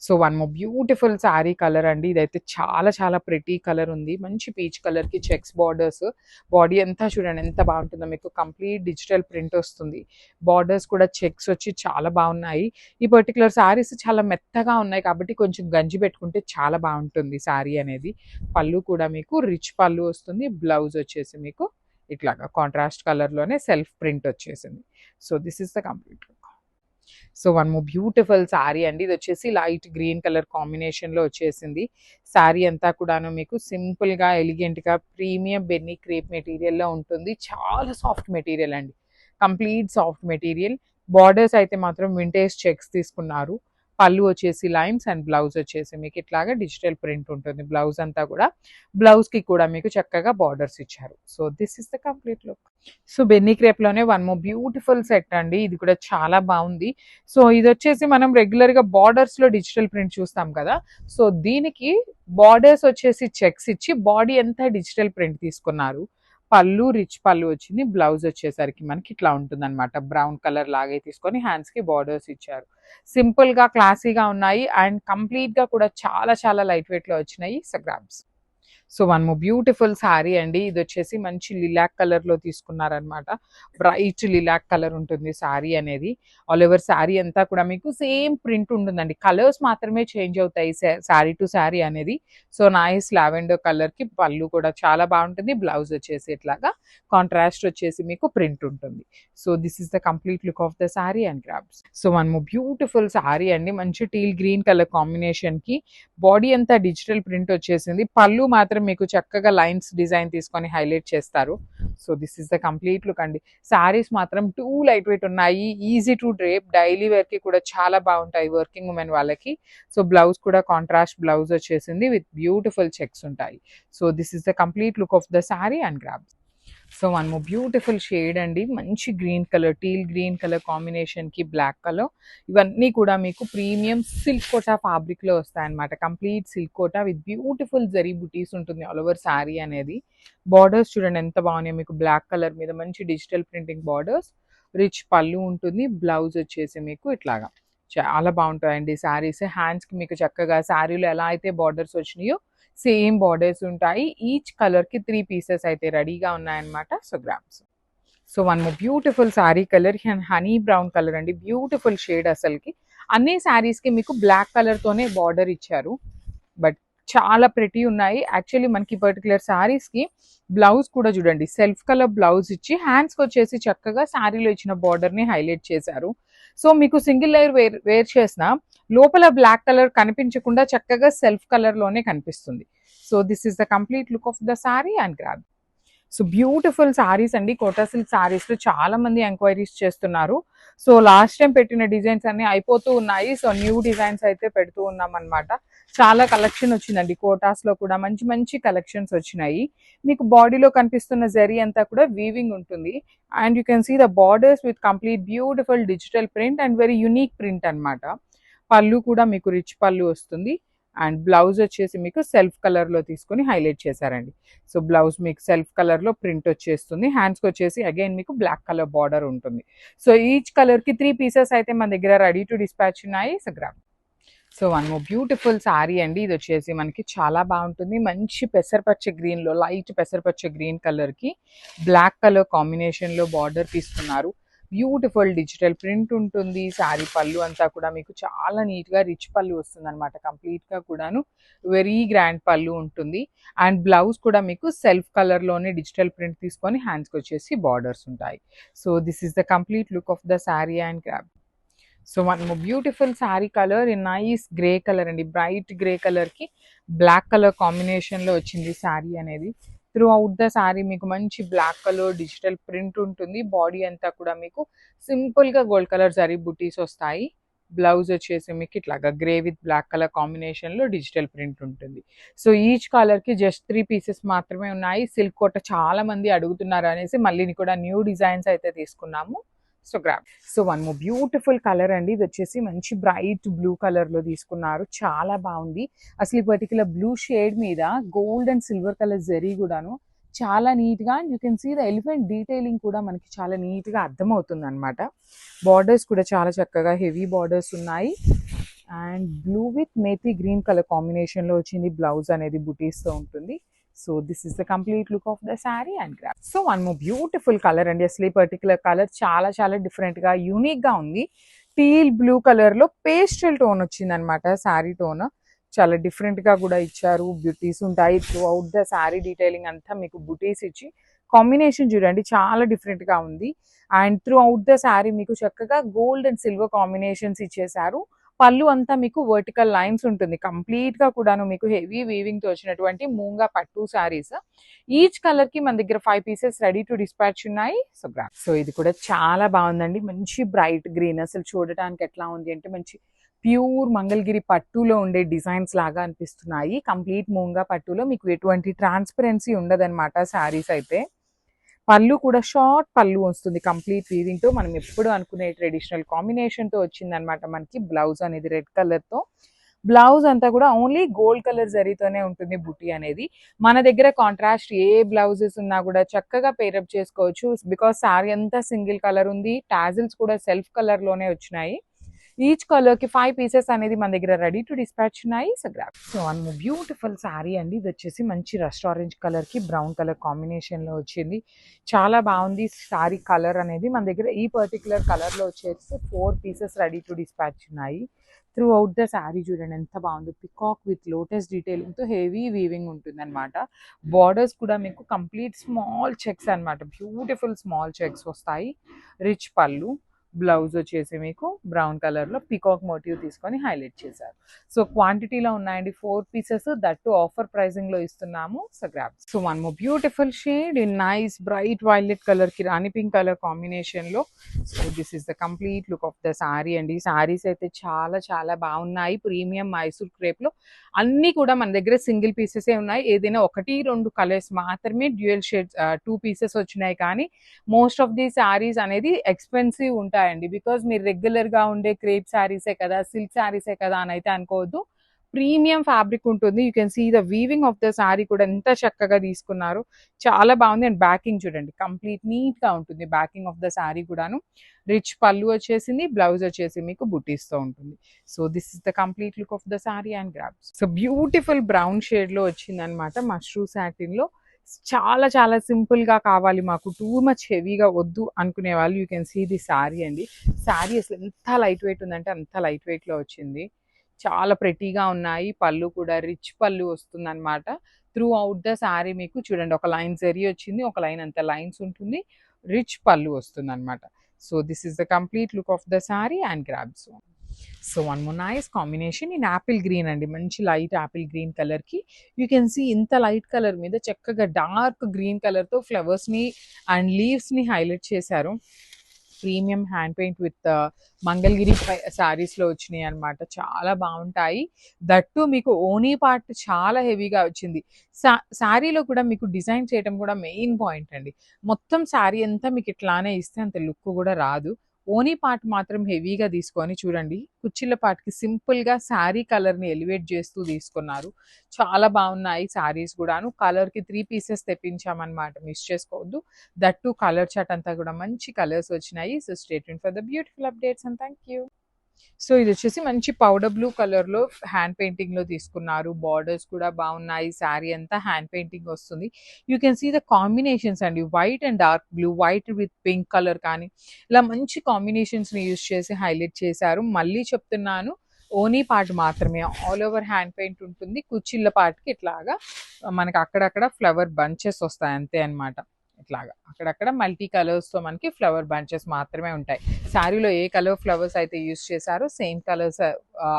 So one more beautiful sari colour అండి. ఇదైతే చాలా ప్రెటీ కలర్ ఉంది. మంచి పీచ్ కలర్కి చెక్స్ బార్డర్స్. బాడీ అంతా చూడండి ఎంత బాగుంటుందో. మీకు కంప్లీట్ డిజిటల్ ప్రింట్ వస్తుంది. బార్డర్స్ కూడా చెక్స్ వచ్చి చాలా బాగున్నాయి. ఈ పర్టికులర్ శారీస్ చాలా మెత్తగా ఉన్నాయి కాబట్టి కొంచెం గంజి పెట్టుకుంటే చాలా బాగుంటుంది శారీ అనేది. పళ్ళు కూడా మీకు రిచ్ పళ్ళు వస్తుంది. బ్లౌజ్ వచ్చేసి మీకు ఇట్లాగా కాంట్రాస్ట్ కలర్లోనే సెల్ఫ్ ప్రింట్ వచ్చేసింది. So this is the complete look. So one more beautiful sari అండి. ఇది వచ్చేసి లైట్ గ్రీన్ కలర్ కాంబినేషన్లో వచ్చేసింది. శారీ అంతా కూడాను మీకు సింపుల్గా, ఎలిగెంట్గా ప్రీమియం బెన్నీ క్రేప్ మెటీరియల్లో ఉంటుంది. చాలా సాఫ్ట్ మెటీరియల్ అండి. Complete soft material. బార్డర్స్ అయితే మాత్రం వింటేజ్ చెక్స్ తీసుకున్నారు. పళ్ళు వచ్చేసి లైన్స్ అండ్ బ్లౌజ్ వచ్చేసి మీకు ఇట్లాగా డిజిటల్ ప్రింట్ ఉంటుంది. బ్లౌజ్ అంతా కూడా బ్లౌజ్కి కూడా మీకు చక్కగా బార్డర్స్ ఇచ్చారు. So this is the complete look. So Binny క్రేప్లోనే వన్ మోర్ బ్యూటిఫుల్ సెట్ అండి. ఇది కూడా చాలా బాగుంది. సో ఇది వచ్చేసి మనం రెగ్యులర్గా బార్డర్స్లో డిజిటల్ ప్రింట్ చూస్తాం కదా. సో దీనికి బార్డర్స్ వచ్చేసి చెక్స్ ఇచ్చి బాడీ అంతా డిజిటల్ ప్రింట్ తీసుకున్నారు. పళ్ళు రిచ్ పళ్ళు వచ్చింది. బ్లౌజ్ వచ్చేసరికి మనకి ఇట్లా ఉంటుంది అనమాట. బ్రౌన్ కలర్ లాగే తీసుకొని హ్యాండ్స్కి బార్డర్స్ ఇచ్చారు. సింపుల్గా క్లాసీగా ఉన్నాయి అండ్ కంప్లీట్గా కూడా చాలా చాలా లైట్ వెయిట్లో వచ్చినాయి. Grams. So one more beautiful sari అండి. ఇది వచ్చేసి మంచి లిలాక్ కలర్లో తీసుకున్నారనమాట. బ్రైట్ లిలాక్ కలర్ ఉంటుంది శారీ అనేది. ఆల్ ఓవర్ శారీ అంతా కూడా మీకు సేమ్ ప్రింట్ ఉంటుందండి. కలర్స్ మాత్రమే చేంజ్ అవుతాయి శారీ టు శారీ అనేది. సో నైస్ లావెండర్ కలర్కి పళ్ళు కూడా చాలా బాగుంటుంది. బ్లౌజ్ వచ్చేసి ఇట్లాగా కాంట్రాస్ట్ వచ్చేసి మీకు ప్రింట్ ఉంటుంది. So this is the complete look of the sari and grabs. So one more beautiful sari అండి. మంచి టీల్ గ్రీన్ కలర్ కాంబినేషన్కి బాడీ అంతా డిజిటల్ ప్రింట్ వచ్చేసింది. పళ్ళు మాత్రం మీకు చక్కగా లైన్స్ డిజైన్ తీసుకొని హైలైట్ చేస్తారు. So this is the complete look అండి. శారీస్ మాత్రం టూ లైట్ వెయిట్ ఉన్నాయి. Easy to drape, daily wear కి కూడా చాలా బాగుంటాయి వర్కింగ్ ఉమెన్ వాళ్ళకి. సో బ్లౌజ్ కూడా కాంట్రాస్ట్ బ్లౌజ్ వచ్చేసింది విత్ బ్యూటిఫుల్ చెక్స్ ఉంటాయి. So this is the complete look of the sari and grabs. So one more beautiful shade అండి. మంచి green colour, teal green colour కాంబినేషన్కి బ్లాక్ కలర్. ఇవన్నీ కూడా మీకు ప్రీమియం సిల్క్ కోటా ఫ్యాబ్రిక్లో వస్తాయన్నమాట. Complete silk kota with beautiful zari butis ఉంటుంది ఆల్ ఓవర్ శారీ అనేది. బార్డర్స్ చూడండి ఎంత బాగున్నాయి. మీకు బ్లాక్ కలర్ మీద మంచి డిజిటల్ ప్రింటింగ్ బార్డర్స్. రిచ్ పళ్ళు ఉంటుంది. బ్లౌజ్ వచ్చేసి మీకు ఇట్లాగా చాలా బాగుంటాయండి శారీస్. హ్యాండ్స్కి మీకు చక్కగా శారీలో ఎలా అయితే బార్డర్స్ వచ్చినాయో సేమ్ బార్డర్స్ ఉంటాయి. ఈచ్ కలర్కి 3 పీసెస్ అయితే రెడీగా ఉన్నాయన్నమాట. So grabs. So one more beautiful sari colour honey brown colour అండి. Beautiful shade. అసలుకి అన్ని శారీస్కి మీకు బ్లాక్ కలర్తోనే బార్డర్ ఇచ్చారు. బట్ చాలా ప్రెటీ ఉన్నాయి. యాక్చువల్లీ మనకి పర్టికులర్ శారీస్కి బ్లౌజ్ కూడా చూడండి సెల్ఫ్ కలర్ బ్లౌజ్ ఇచ్చి హ్యాండ్స్కి వచ్చేసి చక్కగా శారీలో ఇచ్చిన బార్డర్ని హైలైట్ చేశారు. సో మీకు సింగిల్ లేయర్ వేర్ చేసిన లోపల బ్లాక్ కలర్ కనిపించకుండా చక్కగా సెల్ఫ్ కలర్లోనే కనిపిస్తుంది. So this is the complete look of the sari and grab. So beautiful saris అండి. కోటా సిల్క్ శారీస్లో చాలా మంది ఎంక్వైరీస్ చేస్తున్నారు. సో లాస్ట్ టైం పెట్టిన డిజైన్స్ అన్ని అయిపోతూ ఉన్నాయి. సో న్యూ డిజైన్స్ అయితే పెడుతూ ఉన్నాం అనమాట. చాలా కలెక్షన్ వచ్చిందండి. కోటాస్లో కూడా మంచి మంచి కలెక్షన్స్ వచ్చినాయి. మీకు బాడీలో కనిపిస్తున్న జరీ అంతా కూడా వీవింగ్ ఉంటుంది. And you can see the borders with complete beautiful digital print and very unique print అనమాట. పళ్ళు కూడా మీకు రిచ్ పళ్ళు వస్తుంది. అండ్ బ్లౌజ్ వచ్చేసి మీకు సెల్ఫ్ కలర్లో తీసుకొని హైలైట్ చేశారండి. సో బ్లౌజ్ మీకు సెల్ఫ్ కలర్లో ప్రింట్ వచ్చేస్తుంది. హ్యాండ్స్కి వచ్చేసి అగైన్ మీకు బ్లాక్ కలర్ బార్డర్ ఉంటుంది. సో ఈచ్ కలర్కి 3 పీసెస్ అయితే మన దగ్గర రెడీ టు డిస్పాచ్ ఉన్నాయి. So gram. So one more beautiful sari అండి. ఇది వచ్చేసి మనకి చాలా బాగుంటుంది. మంచి పెసరపచ్చ గ్రీన్లో, లైట్ పెసరపచ్చ గ్రీన్ కలర్కి బ్లాక్ కలర్ కాంబినేషన్లో బార్డర్ తీసుకున్నారు. బ్యూటిఫుల్ డిజిటల్ ప్రింట్ ఉంటుంది. శారీ పళ్ళు అంతా కూడా మీకు చాలా నీట్గా రిచ్ పళ్ళు వస్తుంది అనమాట. కంప్లీట్గా కూడాను వెరీ గ్రాండ్ పళ్ళు ఉంటుంది. అండ్ బ్లౌజ్ కూడా మీకు సెల్ఫ్ కలర్లోనే డిజిటల్ ప్రింట్ తీసుకొని హ్యాండ్స్కి వచ్చేసి బార్డర్స్ ఉంటాయి. So this is the complete look of the sari and grab. So one more beautiful sari colour in nice grey colour అండి. బ్రైట్ గ్రే కలర్కి బ్లాక్ కలర్ కాంబినేషన్లో వచ్చింది శారీ అనేది. త్రూ అవుట్ ద శారీ మీకు మంచి బ్లాక్ కలర్ డిజిటల్ ప్రింట్ ఉంటుంది. Body అంతా కూడా మీకు సింపుల్గా గోల్డ్ కలర్ జరీ బుటీస్ వస్తాయి. బ్లౌజ్ వచ్చేసి మీకు ఇట్లాగా గ్రే విత్ బ్లాక్ కలర్ కాంబినేషన్లో డిజిటల్ ప్రింట్ ఉంటుంది. సో ఈచ్ కలర్కి జస్ట్ 3 పీసెస్ మాత్రమే ఉన్నాయి. సిల్క్ కోట చాలా మంది అడుగుతున్నారు అనేసి మళ్ళీ కూడా న్యూ డిజైన్స్ అయితే తీసుకున్నాము. So grab. So one more beautiful colour అండి. ఇది వచ్చేసి మంచి బ్రైట్ బ్లూ కలర్లో తీసుకున్నారు. చాలా బాగుంది. అసలు ఈ పర్టికులర్ బ్లూ షేడ్ మీద gold and silver colour zari కూడాను చాలా నీట్గా. You can see the elephant detailing కూడా మనకి చాలా నీట్గా అర్థమవుతుంది అనమాట. బార్డర్స్ కూడా చాలా చక్కగా హెవీ బార్డర్స్ ఉన్నాయి. And blue with methi green colour కాంబినేషన్లో వచ్చింది. బ్లౌజ్ అనేది బుటీస్తో ఉంటుంది. So this is the complete look of the sari and grab. So one more beautiful colour అండి. అసలు ఈ పర్టికులర్ కలర్ చాలా చాలా డిఫరెంట్గా యూనిక్గా ఉంది. టీల్ బ్లూ కలర్లో పేస్టల్ టోన్ వచ్చింది అనమాట. శారీ టోన్ చాలా డిఫరెంట్గా కూడా ఇచ్చారు. బ్యూటీస్ ఉంటాయి. Through out the sari detailing అంతా మీకు బుటీస్ ఇచ్చి కాంబినేషన్ చూడండి చాలా డిఫరెంట్గా ఉంది. And through out the sari మీకు చక్కగా గోల్డ్ అండ్ సిల్వర్ కాంబినేషన్స్ ఇచ్చేసారు. పళ్ళు అంతా మీకు వర్టికల్ లైన్స్ ఉంటుంది. కంప్లీట్‌గా కూడాను మీకు హెవీ వీవింగ్‌తో వచ్చినటువంటి మూంగా పట్టు శారీస్. ఈచ్ కలర్‌కి మన దగ్గర 5 పీసెస్ రెడీ టు డిస్పాచ్ ఉన్నాయి. సో ఇది కూడా చాలా బాగుందండి. మంచి బ్రైట్ గ్రీన్, అసలు చూడటానికి ఎట్లా ఉంది అంటే మంచి ప్యూర్ మంగళగిరి పట్టులో ఉండే డిజైన్స్ లాగా అనిపిస్తున్నాయి. కంప్లీట్ మూంగా పట్టులో మీకు ఎటువంటి ట్రాన్స్పరెన్సీ ఉండదన్నమాట శారీస్ అయితే. పళ్ళు కూడా షార్ట్ పళ్ళు వస్తుంది కంప్లీట్ వీవింగ్ తో. మనం ఎప్పుడు అనుకునే ట్రెడిషనల్ కాంబినేషన్ తో వచ్చిందనమాట. మనకి బ్లౌజ్ అనేది రెడ్ కలర్ తో, బ్లౌజ్ అంతా కూడా ఓన్లీ గోల్డ్ కలర్ జరీతోనే ఉంటుంది బుట్టి అనేది. మన దగ్గర కాంట్రాస్ట్ ఏ బ్లౌజెస్ ఉన్నా కూడా చక్కగా పేరప్ చేసుకోవచ్చు. బికాస్ శారీ అంతా సింగిల్ కలర్ ఉంది, టాజిల్స్ కూడా సెల్ఫ్ కలర్ లోనే వచ్చినాయి. ఈచ్ కలర్ కి 5 పీసెస్ అనేది మన దగ్గర రెడీ టు డిస్పాచ్ ఉన్నాయి. సో వన్ బ్యూటిఫుల్ శారీ అండి. ఇది వచ్చేసి మంచి రస్ట్ ఆరెంజ్ కలర్ కి బ్రౌన్ కలర్ కాంబినేషన్ లో వచ్చింది. చాలా బాగుంది శారీ కలర్ అనేది. మన దగ్గర ఈ పర్టికులర్ కలర్ లో వచ్చేసి 4 పీసెస్ రెడీ టు డిస్పాచ్ ఉన్నాయి. త్రూ అవుట్ ద శారీ చూడండి ఎంత బాగుందో. పికాక్ విత్ లోటస్ డీటెయిలింగ్ తో హెవీ వీవింగ్ ఉంటుంది అనమాట. బార్డర్స్ కూడా మీకు కంప్లీట్ స్మాల్ చెక్స్ అనమాట. బ్యూటిఫుల్ స్మాల్ చెక్స్ వస్తాయి. రిచ్ పళ్ళు, బ్లౌజ్ వచ్చేసి మీకు బ్రౌన్ కలర్ లో పికాక్ మోటివ్ తీసుకొని హైలైట్ చేశారు. సో క్వాంటిటీలో ఉన్నాయండి 4 పీసెస్, దట్టు ఆఫర్ ప్రైసింగ్ లో ఇస్తున్నాము. So one more beautiful shade in nice bright violet colour కి రాణి పింక్ కలర్ కాంబినేషన్ లో. So this is the complete look of the sari అండి. శారీస్ అయితే చాలా చాలా బాగున్నాయి. ప్రీమియం మైసూర్ క్రేప్ లో అన్ని కూడా మన దగ్గర సింగిల్ పీసెస్ ఉన్నాయి. ఏదైనా 1-2 కలర్స్ మాత్రమే డ్యూయల్ షేడ్స్ 2 పీసెస్ వచ్చినాయి. కానీ మోస్ట్ ఆఫ్ ది శారీస్ అనేది ఎక్స్పెన్సివ్ ఉంటాయండి. బికాజ్ మీరు రెగ్యులర్ గా ఉండే క్రేప్ శారీసే కదా, సిల్క్ శారీసే కదా అని అయితే అనుకోవద్దు. ప్రీమియం ఫ్యాబ్రిక్ ఉంటుంది. You can see the weaving of the sari కూడా ఎంత చక్కగా తీసుకున్నారు. చాలా బాగుంది. అండ్ బ్యాకింగ్ చూడండి కంప్లీట్ నీట్ గా ఉంటుంది. బ్యాకింగ్ ఆఫ్ ద శారీ కూడాను రిచ్ పళ్ళు వచ్చేసింది, బ్లౌజ్ వచ్చేసి మీకు బుటీస్తో ఉంటుంది. So this is the complete look of the sari and grabs. So beautiful brown shade లో వచ్చింది అనమాట. మష్రూ సాటిన్ లో చాలా చాలా సింపుల్ గా కావాలి, మాకు టూ మచ్ హెవీగా వద్దు అనుకునే వాళ్ళు you can see the sari అండి. శారీ అసలు ఎంత లైట్ వెయిట్ ఉందంటే అంత లైట్ వెయిట్ లో వచ్చింది. చాలా ప్రెటీగా ఉన్నాయి. పళ్ళు కూడా రిచ్ పళ్ళు వస్తుంది అనమాట. త్రూ అవుట్ ద శారీ మీకు చూడండి ఒక లైన్ జరీ వచ్చింది, ఒక లైన్ అంత లైన్స్ ఉంటుంది, రిచ్ పళ్ళు వస్తుంది అనమాట. So this is the complete look of the sari and grabs. So one more nice combination in Apple green అండి. మంచి లైట్ యాపిల్ గ్రీన్ కలర్ కి యూ కెన్ సీ ఇంత లైట్ కలర్ మీద చక్కగా డార్క్ గ్రీన్ కలర్ తో ఫ్లవర్స్ ని and leaves ని highlight చేశారు. Premium hand paint with Mangalagiri saris లో వచ్చినాయి అనమాట. చాలా బాగుంటాయి. దట్టు మీకు ఓనీ పార్ట్ చాలా హెవీగా వచ్చింది. శారీలో కూడా మీకు డిజైన్ చేయడం కూడా మెయిన్ పాయింట్ అండి. మొత్తం శారీ అంతా మీకు ఇట్లానే ఇస్తే అంత లుక్ కూడా రాదు. ఓనీ పార్ట్ మాత్రం హెవీగా తీసుకొని చూడండి కుచ్చిళ్ళ పార్ట్కి సింపుల్ గా శారీ కలర్ ని ఎలివేట్ చేస్తూ తీసుకున్నారు. చాలా బాగున్నాయి శారీస్ కూడాను. కలర్ కి 3 పీసెస్ తెప్పించామన్నమాట, మిస్ చేసుకోవద్దు. దట్టు కలర్ చాట్ అంతా కూడా మంచి కలర్స్ వచ్చినాయి. So stay tuned for the beautiful updates and thank you. So ఇది వచ్చేసి మంచి పౌడర్ బ్లూ కలర్ లో హ్యాండ్ పెయింటింగ్ లో తీసుకున్నారు. బార్డర్స్ కూడా బాగున్నాయి. శారీ అంతా హ్యాండ్ పెయింటింగ్ వస్తుంది. You can see the combinations అండి. White and dark blue, white with pink colour కానీ ఇలా మంచి కాంబినేషన్స్ ని యూజ్ చేసి హైలైట్ చేశారు. మళ్ళీ చెప్తున్నాను ఓనీ పార్ట్ మాత్రమే, ఆల్ ఓవర్ హ్యాండ్ పెయింట్ ఉంటుంది. కుచ్చిళ్ళ పార్ట్కి ఇట్లాగా మనకి అక్కడక్కడ ఫ్లవర్ బంచెస్ వస్తాయి అంతే అన్నమాట. ఇట్లాగా అక్కడక్కడ మల్టీ కలర్స్ తో మనకి ఫ్లవర్ బంచెస్ మాత్రమే ఉంటాయి. శారీలో ఏ కలర్ ఫ్లవర్స్ అయితే యూస్ చేశారో సేమ్ కలర్స్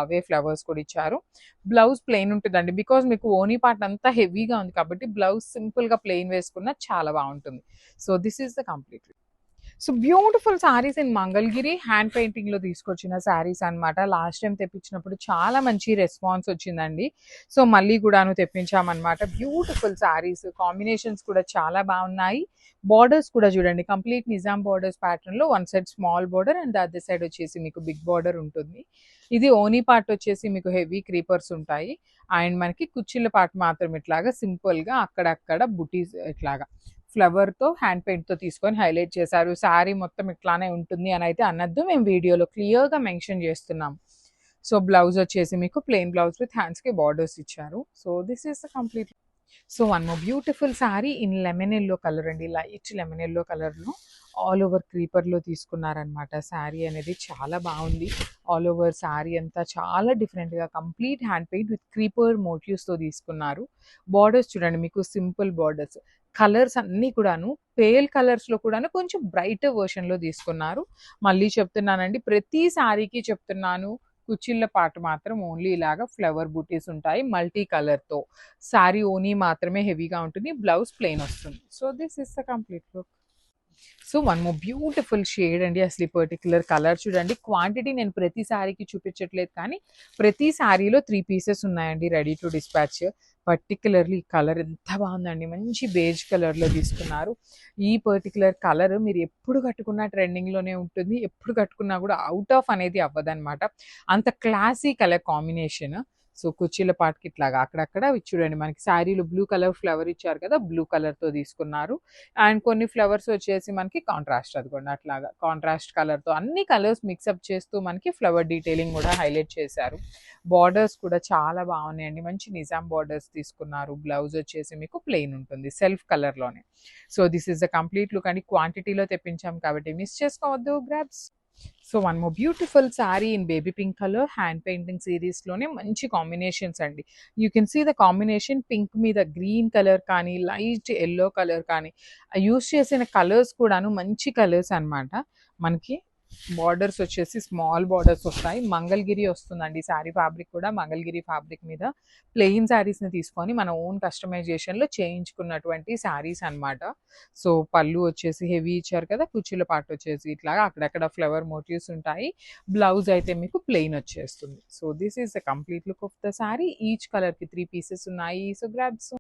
అవే ఫ్లవర్స్ కూడా ఇచ్చారు. బ్లౌజ్ ప్లెయిన్ ఉంటుందండి. బికాజ్ మీకు ఓనీ పార్ట్ అంతా హెవీగా ఉంది కాబట్టి బ్లౌజ్ సింపుల్ గా ప్లెయిన్ వేసుకున్నా చాలా బాగుంటుంది. So this is the complete. So beautiful saris in Mangalagiri hand painting లో తీసుకొచ్చిన శారీస్ అన్నమాట. లాస్ట్ టైం తెప్పించినప్పుడు చాలా మంచి రెస్పాన్స్ వచ్చిందండి. సో మళ్ళీ కూడాను తెప్పించామన్నమాట. బ్యూటిఫుల్ శారీస్, కాంబినేషన్స్ కూడా చాలా బాగున్నాయి. బార్డర్స్ కూడా చూడండి కంప్లీట్ నిజాం బార్డర్స్ ప్యాటర్న్ లో one side small border and other side వచ్చేసి మీకు బిగ్ బార్డర్ ఉంటుంది. ఇది ఓనీ పార్ట్ వచ్చేసి మీకు హెవీ క్రీపర్స్ ఉంటాయి. అండ్ మనకి కుచ్చిళ్ళ పార్ట్ మాత్రం ఇట్లాగా సింపుల్ గా అక్కడక్కడ బుటీస్ ఇట్లాగా ఫ్లవర్ తో హ్యాండ్ పెయింట్ తో తీసుకొని హైలైట్ చేశారు. శారీ మొత్తం ఇట్లానే ఉంటుంది అని అయితే అనద్దు, మేము వీడియోలో క్లియర్ గా మెన్షన్ చేస్తున్నాం. సో బ్లౌజ్ వచ్చేసి మీకు ప్లెయిన్ బ్లౌజ్ విత్ హ్యాండ్స్ కి బార్డర్స్ ఇచ్చారు. So this is the complete. So one more beautiful sari in lemon yellow colour అండి. లైట్ లెమన్ ఎల్లో కలర్ లో ఆల్ ఓవర్ క్రీపర్ లో తీసుకున్నారనమాట. శారీ అనేది చాలా బాగుంది. ఆల్ ఓవర్ శారీ అంతా చాలా డిఫరెంట్ గా complete hand paint with creeper motives తో తీసుకున్నారు. బార్డర్స్ చూడండి మీకు సింపుల్ బార్డర్స్. కలర్స్ అన్ని కూడాను పేల్ కలర్స్ లో కూడాను కొంచెం బ్రైట్ వర్షన్ లో తీసుకున్నారు. మళ్ళీ చెప్తున్నానండి ప్రతి శారీకి చెప్తున్నాను కుచ్చిళ్ళ పార్ట్ మాత్రం ఓన్లీ ఇలాగా ఫ్లవర్ బూటీస్ ఉంటాయి మల్టీ కలర్తో. శారీ ఓనీ మాత్రమే హెవీగా ఉంటుంది, బ్లౌజ్ ప్లెయిన్ వస్తుంది. So this is the complete look. So one more beautiful shade అండి. అసలు ఈ పర్టికులర్ కలర్ చూడండి. క్వాంటిటీ నేను ప్రతి శారీకి చూపించట్లేదు, కానీ ప్రతి శారీలో 3 పీసెస్ ఉన్నాయండి ready to dispatch. Particularly colour ఎంత బాగుందండి, మంచి బేజ్ కలర్లో తీసుకున్నారు. ఈ పర్టికులర్ కలర్ మీరు ఎప్పుడు కట్టుకున్నా ట్రెండింగ్లోనే ఉంటుంది, ఎప్పుడు కట్టుకున్నా కూడా అవుట్ ఆఫ్ అనేది అవ్వదన్నమాట. అంత క్లాసీ కలర్ కాంబినేషన్. సో కుర్చీల పాటకి ఇట్లాగా అక్కడక్కడ చూడండి, మనకి శారీలో బ్లూ కలర్ ఫ్లవర్ ఇచ్చారు కదా, బ్లూ కలర్తో తీసుకున్నారు. అండ్ కొన్ని ఫ్లవర్స్ వచ్చేసి మనకి కాంట్రాస్ట్, అదిగోండి అట్లాగా కాంట్రాస్ట్ కలర్తో అన్ని కలర్స్ మిక్సప్ చేస్తూ మనకి ఫ్లవర్ డీటెయిలింగ్ కూడా హైలైట్ చేశారు. బార్డర్స్ కూడా చాలా బాగున్నాయండి, మంచి నిజాం బార్డర్స్ తీసుకున్నారు. బ్లౌజ్ వచ్చేసి మీకు ప్లెయిన్ ఉంటుంది సెల్ఫ్ కలర్లోనే. So this is the complete look అండి. క్వాంటిటీలో తెప్పించాం కాబట్టి మిస్ చేసుకోవద్దు. Grabs. So one more beautiful sari in baby pink colour, hand painting సిరీస్లోనే మంచి కాంబినేషన్స్ అండి. You can see the combination, pink మీద గ్రీన్ కలర్ కానీ లైట్ ఎల్లో కలర్ కానీ యూస్ చేసిన కలర్స్ కూడాను మంచి కలర్స్ అన్నమాట. మనకి బార్డర్స్ వచ్చేసి స్మాల్ బార్డర్స్ వస్తాయి. మంగళగిరి వస్తుందండి శారీ ఫ్యాబ్రిక్ కూడా. మంగళగిరి ఫ్యాబ్రిక్ మీద ప్లెయిన్ శారీస్ని తీసుకొని మన ఓన్ కస్టమైజేషన్లో చేయించుకున్నటువంటి శారీస్ అన్నమాట. సో పళ్ళు వచ్చేసి హెవీ ఇచ్చారు కదా, కుర్చీల పార్ట్ వచ్చేసి ఇట్లాగా అక్కడక్కడ ఫ్లవర్ మోటివ్స్ ఉంటాయి. బ్లౌజ్ అయితే మీకు ప్లెయిన్ వచ్చేస్తుంది. So this is the complete look of the sari. Each కలర్కి 3 పీసెస్ ఉన్నాయి. So grabs.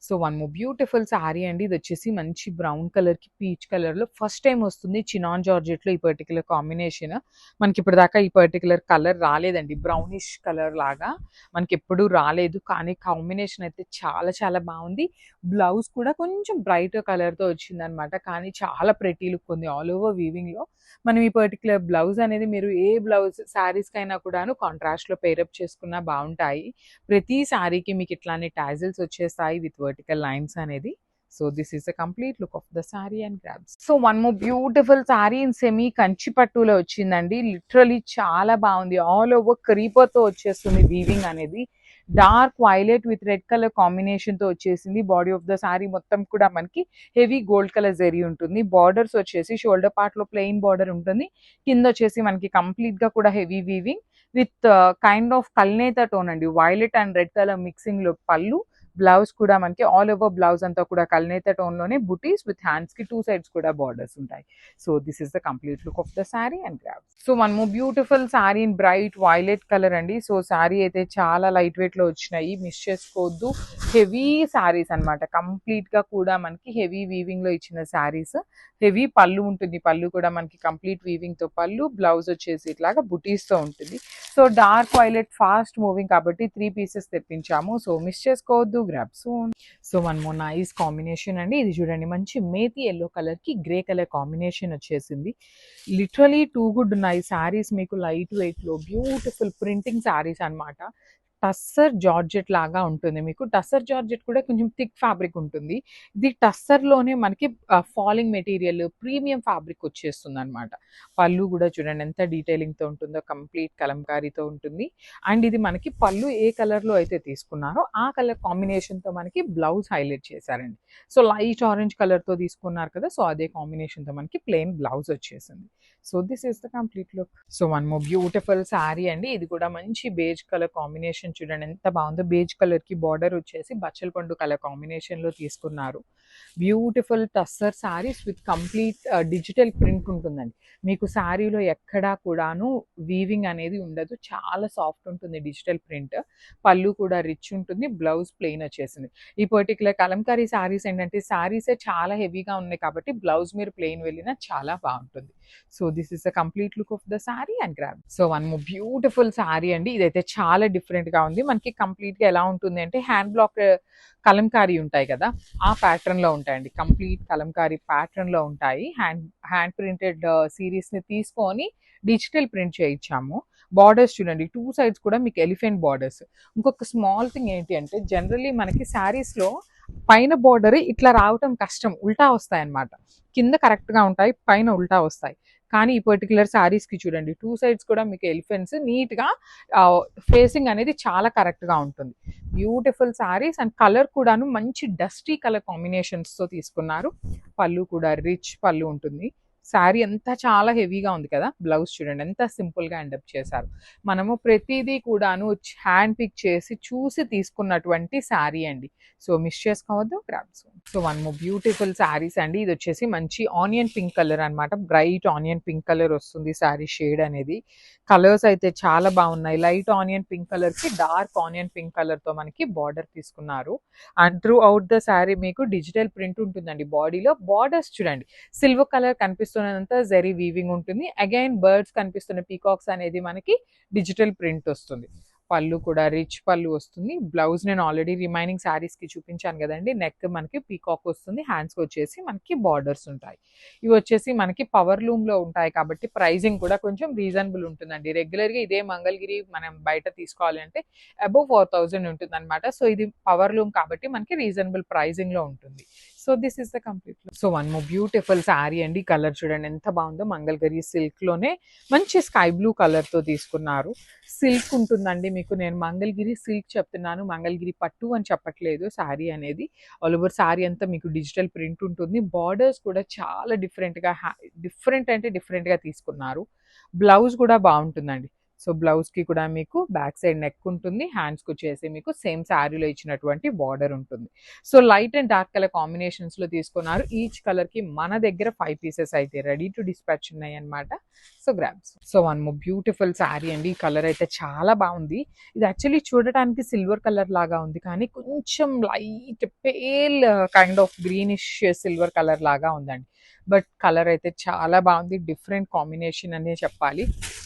So one more beautiful sari అండి. ఇది వచ్చేసి మంచి బ్రౌన్ కలర్కి పీచ్ కలర్లో ఫస్ట్ టైం వస్తుంది చినాన్ జార్జెట్లో ఈ పర్టికులర్ కాంబినేషన్. మనకి ఇప్పటిదాకా ఈ పర్టికులర్ కలర్ రాలేదండి, బ్రౌనిష్ కలర్ లాగా మనకి ఎప్పుడూ రాలేదు. కానీ కాంబినేషన్ అయితే చాలా చాలా బాగుంది. బ్లౌజ్ కూడా కొంచెం బ్రైట్ కలర్తో వచ్చిందనమాట, కానీ చాలా ప్రెటీ లుక్ ఉంది ఆల్ ఓవర్ వీవింగ్లో. మనం ఈ పర్టికులర్ బ్లౌజ్ అనేది మీరు ఏ బ్లౌజ్ శారీస్కైనా కూడాను కాంట్రాస్ట్లో పేరప్ చేసుకున్నా బాగుంటాయి. ప్రతి శారీకి మీకు ఇట్లానే టాజిల్స్ వచ్చేస్తాయి విత్ వర్టికల్ లైన్స్ అనేది. So this is the complete look of the sari and grabs. So one more beautiful sari in semi Kanchi పట్టులో వచ్చిందండి. లిటరలీ చాలా బాగుంది, ఆల్ ఓవర్ క్రీపర్తో వచ్చేస్తుంది వీవింగ్ అనేది. Dark violet with red colour కాంబినేషన్తో వచ్చేసింది. బాడీ ఆఫ్ ద శారీ మొత్తం కూడా మనకి హెవీ గోల్డ్ కలర్ జరీ ఉంటుంది. బార్డర్స్ వచ్చేసి షోల్డర్ పార్ట్లో ప్లెయిన్ బార్డర్ ఉంటుంది, కింద వచ్చేసి మనకి కంప్లీట్గా కూడా heavy weaving with kind of కల్నేత టోన్ అండి. వైలెట్ అండ్ రెడ్ కలర్ మిక్సింగ్లో పళ్ళు. బ్లౌజ్ కూడా మనకి ఆల్ ఓవర్ బ్లౌజ్ అంతా కూడా కల్నేత టోన్లోనే బుటీస్ విత్ హ్యాండ్స్కి 2 sides కూడా బార్డర్స్ ఉంటాయి. So this is the complete look of the sari and grabs. So one more beautiful sari in bright violet colour అండి. సో శారీ అయితే చాలా లైట్ వెయిట్లో వచ్చినాయి, మిస్ చేసుకోవద్దు. హెవీ శారీస్ అనమాట, కంప్లీట్గా కూడా మనకి హెవీ వీవింగ్లో ఇచ్చిన శారీస్. హెవీ పళ్ళు ఉంటుంది, పళ్ళు కూడా మనకి కంప్లీట్ వీవింగ్తో పళ్ళు. బ్లౌజ్ వచ్చేసి ఇట్లాగా బుటీస్తో ఉంటుంది. So dark violet fast moving కాబట్టి 3 పీసెస్ తెప్పించాము. సో మిస్ చేసుకోవద్దు. Grab soon. So one more nice combination అండి. ఇది చూడండి, మంచి మేతి ఎల్లో కలర్కి గ్రే కలర్ కాంబినేషన్ వచ్చేసింది. లిటరలీ టూ గుడ్ ఉన్నాయి శారీస్ మీకు. లైట్ వెయిట్లో బ్యూటిఫుల్ ప్రింటింగ్ శారీస్ అనమాట. టస్సర్ జార్జెట్ లాగా ఉంటుంది మీకు. టస్సర్ జార్జెట్ కూడా కొంచెం థిక్ ఫ్యాబ్రిక్ ఉంటుంది. ఇది టస్సర్లోనే మనకి ఫాలింగ్ మెటీరియల్ ప్రీమియం ఫ్యాబ్రిక్ వచ్చేస్తుంది అనమాట. పళ్ళు కూడా చూడండి ఎంత డీటెయిలింగ్తో ఉంటుందో, కంప్లీట్ కలంకారీతో ఉంటుంది. అండ్ ఇది మనకి పళ్ళు ఏ కలర్లో అయితే తీసుకున్నారో ఆ కలర్ కాంబినేషన్తో మనకి బ్లౌజ్ హైలైట్ చేశారండి. సో లైట్ ఆరెంజ్ కలర్తో తీసుకున్నారు కదా, సో అదే కాంబినేషన్తో మనకి ప్లెయిన్ బ్లౌజ్ వచ్చేసింది. So this is the complete look. So one more beautiful sari అండి. ఇది కూడా మంచి బేజ్ కలర్ కాంబినేషన్ చూడండి ఎంత బాగుందో. బేజ్ కలర్కి బార్డర్ వచ్చేసి బచ్చల పండు కలర్ కాంబినేషన్లో తీసుకున్నారు. Beautiful tussar saris with complete digital print ఉంటుందండి. మీకు శారీలో ఎక్కడా కూడాను వీవింగ్ అనేది ఉండదు, చాలా సాఫ్ట్ ఉంటుంది డిజిటల్ ప్రింట్. పళ్ళు కూడా రిచ్ ఉంటుంది, బ్లౌజ్ ప్లెయిన్ వచ్చేసింది. ఈ పర్టికులర్ కలంకారీ శారీస్ ఏంటంటే శారీసే చాలా హెవీగా ఉన్నాయి కాబట్టి బ్లౌజ్ మీరు ప్లెయిన్ వెళ్ళినా చాలా బాగుంటుంది. So this is the complete look of the sari and grab. So one more beautiful sari అండి. ఇదైతే చాలా డిఫరెంట్గా ఉంది. మనకి కంప్లీట్గా ఎలా ఉంటుంది అంటే హ్యాండ్ బ్లాక్ కలంకారీ ఉంటాయి కదా, ఆ ప్యాటర్న్లో ఉంటాయండి. కంప్లీట్ కలంకారీ ప్యాటర్న్లో ఉంటాయి. హ్యాండ్ ప్రింటెడ్ సిరీస్ని తీసుకొని డిజిటల్ ప్రింట్ చేయించాము. బార్డర్స్ చూడండి, 2 sides కూడా మీకు ఎలిఫెంట్ బార్డర్స్. ఇంకొక స్మాల్ థింగ్ ఏంటి అంటే జనరల్లీ మనకి శారీస్లో పైన బార్డర్ ఇట్లా రావటం కష్టం, ఉల్టా వస్తాయి అన్నమాట. కింద కరెక్ట్గా ఉంటాయి, పైన ఉల్టా వస్తాయి. కానీ ఈ పర్టికులర్ శారీస్కి చూడండి 2 sides కూడా మీకు ఎలిఫెంట్స్ నీట్గా ఫేసింగ్ అనేది చాలా కరెక్ట్గా ఉంటుంది. బ్యూటిఫుల్ శారీస్ అండ్ కలర్ కూడాను మంచి డస్టీ కలర్ కాంబినేషన్స్తో తీసుకున్నారు. పళ్ళు కూడా రిచ్ పళ్ళు ఉంటుంది. శారీ అంతా చాలా హెవీగా ఉంది కదా, బ్లౌజ్ చూడండి ఎంత సింపుల్గా ఎండప్ చేశారు. మనము ప్రతిదీ కూడాను హ్యాండ్ పిక్ చేసి చూసి తీసుకున్నటువంటి శారీ అండి. సో మిస్ చేసుకోవద్దు, grabs. So one more beautiful saris అండి. ఇది వచ్చేసి మంచి ఆనియన్ పింక్ కలర్ అనమాట, బ్రైట్ ఆనియన్ పింక్ కలర్ వస్తుంది శారీ షేడ్ అనేది. కలర్స్ అయితే చాలా బాగున్నాయి. లైట్ ఆనియన్ పింక్ కలర్ కి డార్క్ ఆనియన్ పింక్ కలర్ తో మనకి బార్డర్ తీసుకున్నారు. And through out the sari మీకు డిజిటల్ ప్రింట్ ఉంటుందండి. బాడీలో బార్డర్స్ చూడండి, సిల్వర్ కలర్ కనిపిస్తున్నంత జరీ వీవింగ్ ఉంటుంది. అగైన్ బర్డ్స్ కనిపిస్తున్న పీకాక్స్ అనేది మనకి డిజిటల్ ప్రింట్ వస్తుంది. పళ్ళు కూడా రిచ్ పళ్ళు వస్తుంది. బ్లౌజ్ నేను ఆల్రెడీ రిమైనింగ్ శారీస్ కి చూపించాను కదండి. నెక్ మనకి పీకాక్ వస్తుంది, హ్యాండ్స్ వచ్చేసి మనకి బార్డర్స్ ఉంటాయి. ఇవి వచ్చేసి మనకి పవర్ లూమ్ లో ఉంటాయి కాబట్టి ప్రైజింగ్ కూడా కొంచెం రీజనబుల్ ఉంటుందండి. రెగ్యులర్ గా ఇదే మంగళగిరి మనం బయట తీసుకోవాలి అంటే అబౌవ్ 4000 ఉంటుంది అనమాట. సో ఇది పవర్ లూమ్ కాబట్టి మనకి రీజనబుల్ ప్రైజింగ్ లో ఉంటుంది. So this is the complete look. So one more beautiful sari అండి. కలర్ చూడండి ఎంత బాగుందో, మంగళగిరి సిల్క్ లోనే మంచి స్కై బ్లూ కలర్ తో తీసుకున్నారు. సిల్క్ ఉంటుందండి మీకు, నేను మంగళగిరి సిల్క్ చెప్తున్నాను, మంగళగిరి పట్టు అని చెప్పట్లేదు. శారీ అనేది ఆల్ ఓవర్ శారీ అంతా మీకు డిజిటల్ ప్రింట్ ఉంటుంది. బార్డర్స్ కూడా చాలా డిఫరెంట్ అంటే డిఫరెంట్ గా తీసుకున్నారు. బ్లౌజ్ కూడా బాగుంటుందండి. సో బ్లౌజ్ కి కూడా మీకు బ్యాక్ సైడ్ నెక్ ఉంటుంది, హ్యాండ్స్ కి వచ్చేసి మీకు సేమ్ శారీలో ఇచ్చినటువంటి బార్డర్ ఉంటుంది. So light and dark colour combinations లో తీసుకున్నారు. ఈచ్ కలర్ కి మన దగ్గర 5 పీసెస్ అయితే రెడీ టు డిస్పాచ్ ఉన్నాయి అనమాట. So grabs. So one more beautiful sari అండి. ఈ కలర్ అయితే చాలా బాగుంది. ఇది యాక్చువల్లీ చూడటానికి సిల్వర్ కలర్ లాగా ఉంది, కానీ కొంచెం light pale kind of greenish silver colour లాగా ఉందండి. బట్ కలర్ అయితే చాలా బాగుంది, డిఫరెంట్ కాంబినేషన్ అనే చెప్పాలి.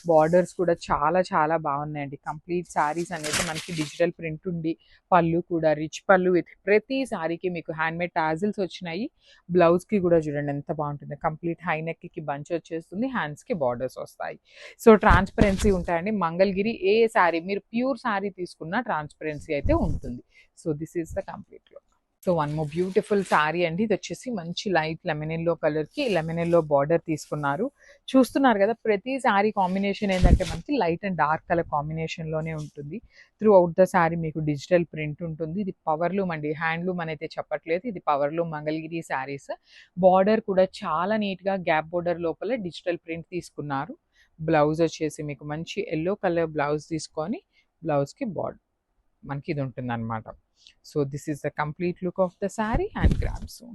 బార్డర్స్ కూడా చాలా చాలా బాగున్నాయండి. కంప్లీట్ శారీస్ అనేది మనకి డిజిటల్ ప్రింట్ ఉండి, పళ్ళు కూడా రిచ్ పళ్ళు విత్ ప్రతి శారీకి మీకు హ్యాండ్మేడ్ టాజిల్స్ వచ్చినాయి. బ్లౌజ్కి కూడా చూడండి ఎంత బాగుంటుంది. కంప్లీట్ హై నెక్కి బంచ్ వచ్చేస్తుంది, హ్యాండ్స్కి బార్డర్స్ వస్తాయి. సో ట్రాన్స్పరెన్సీ ఉంటాయండి. మంగళగిరి ఏ శారీ మీరు ప్యూర్ శారీ తీసుకున్నా ట్రాన్స్పరెన్సీ అయితే ఉంటుంది. So this is the complete look. So one more beautiful sari అండి. ఇది వచ్చేసి మంచి లైట్ లెమన్ ఎల్లో కలర్ కి లెమన్ ఎల్లో బార్డర్ తీసుకున్నారు. చూస్తున్నారు కదా, ప్రతి శారీ కాంబినేషన్ ఏంటంటే మనకి light and dark colour combination లోనే ఉంటుంది. త్రూ అవుట్ ద శారీ మీకు డిజిటల్ ప్రింట్ ఉంటుంది. ఇది పవర్ లూమ్ అండి, హ్యాండ్లూమ్ అయితే చెప్పట్లేదు, ఇది power loom Mangalagiri saris. Border కూడా చాలా నీట్ గా గ్యాప్ బార్డర్ లోపల డిజిటల్ ప్రింట్ తీసుకున్నారు. బ్లౌజ్ వచ్చేసి మీకు మంచి ఎల్లో కలర్ బ్లౌజ్ తీసుకొని బ్లౌజ్ కి బార్డర్ మనకి ఇది ఉంటుంది అనమాట. So this is the complete look of the saree and grab soon.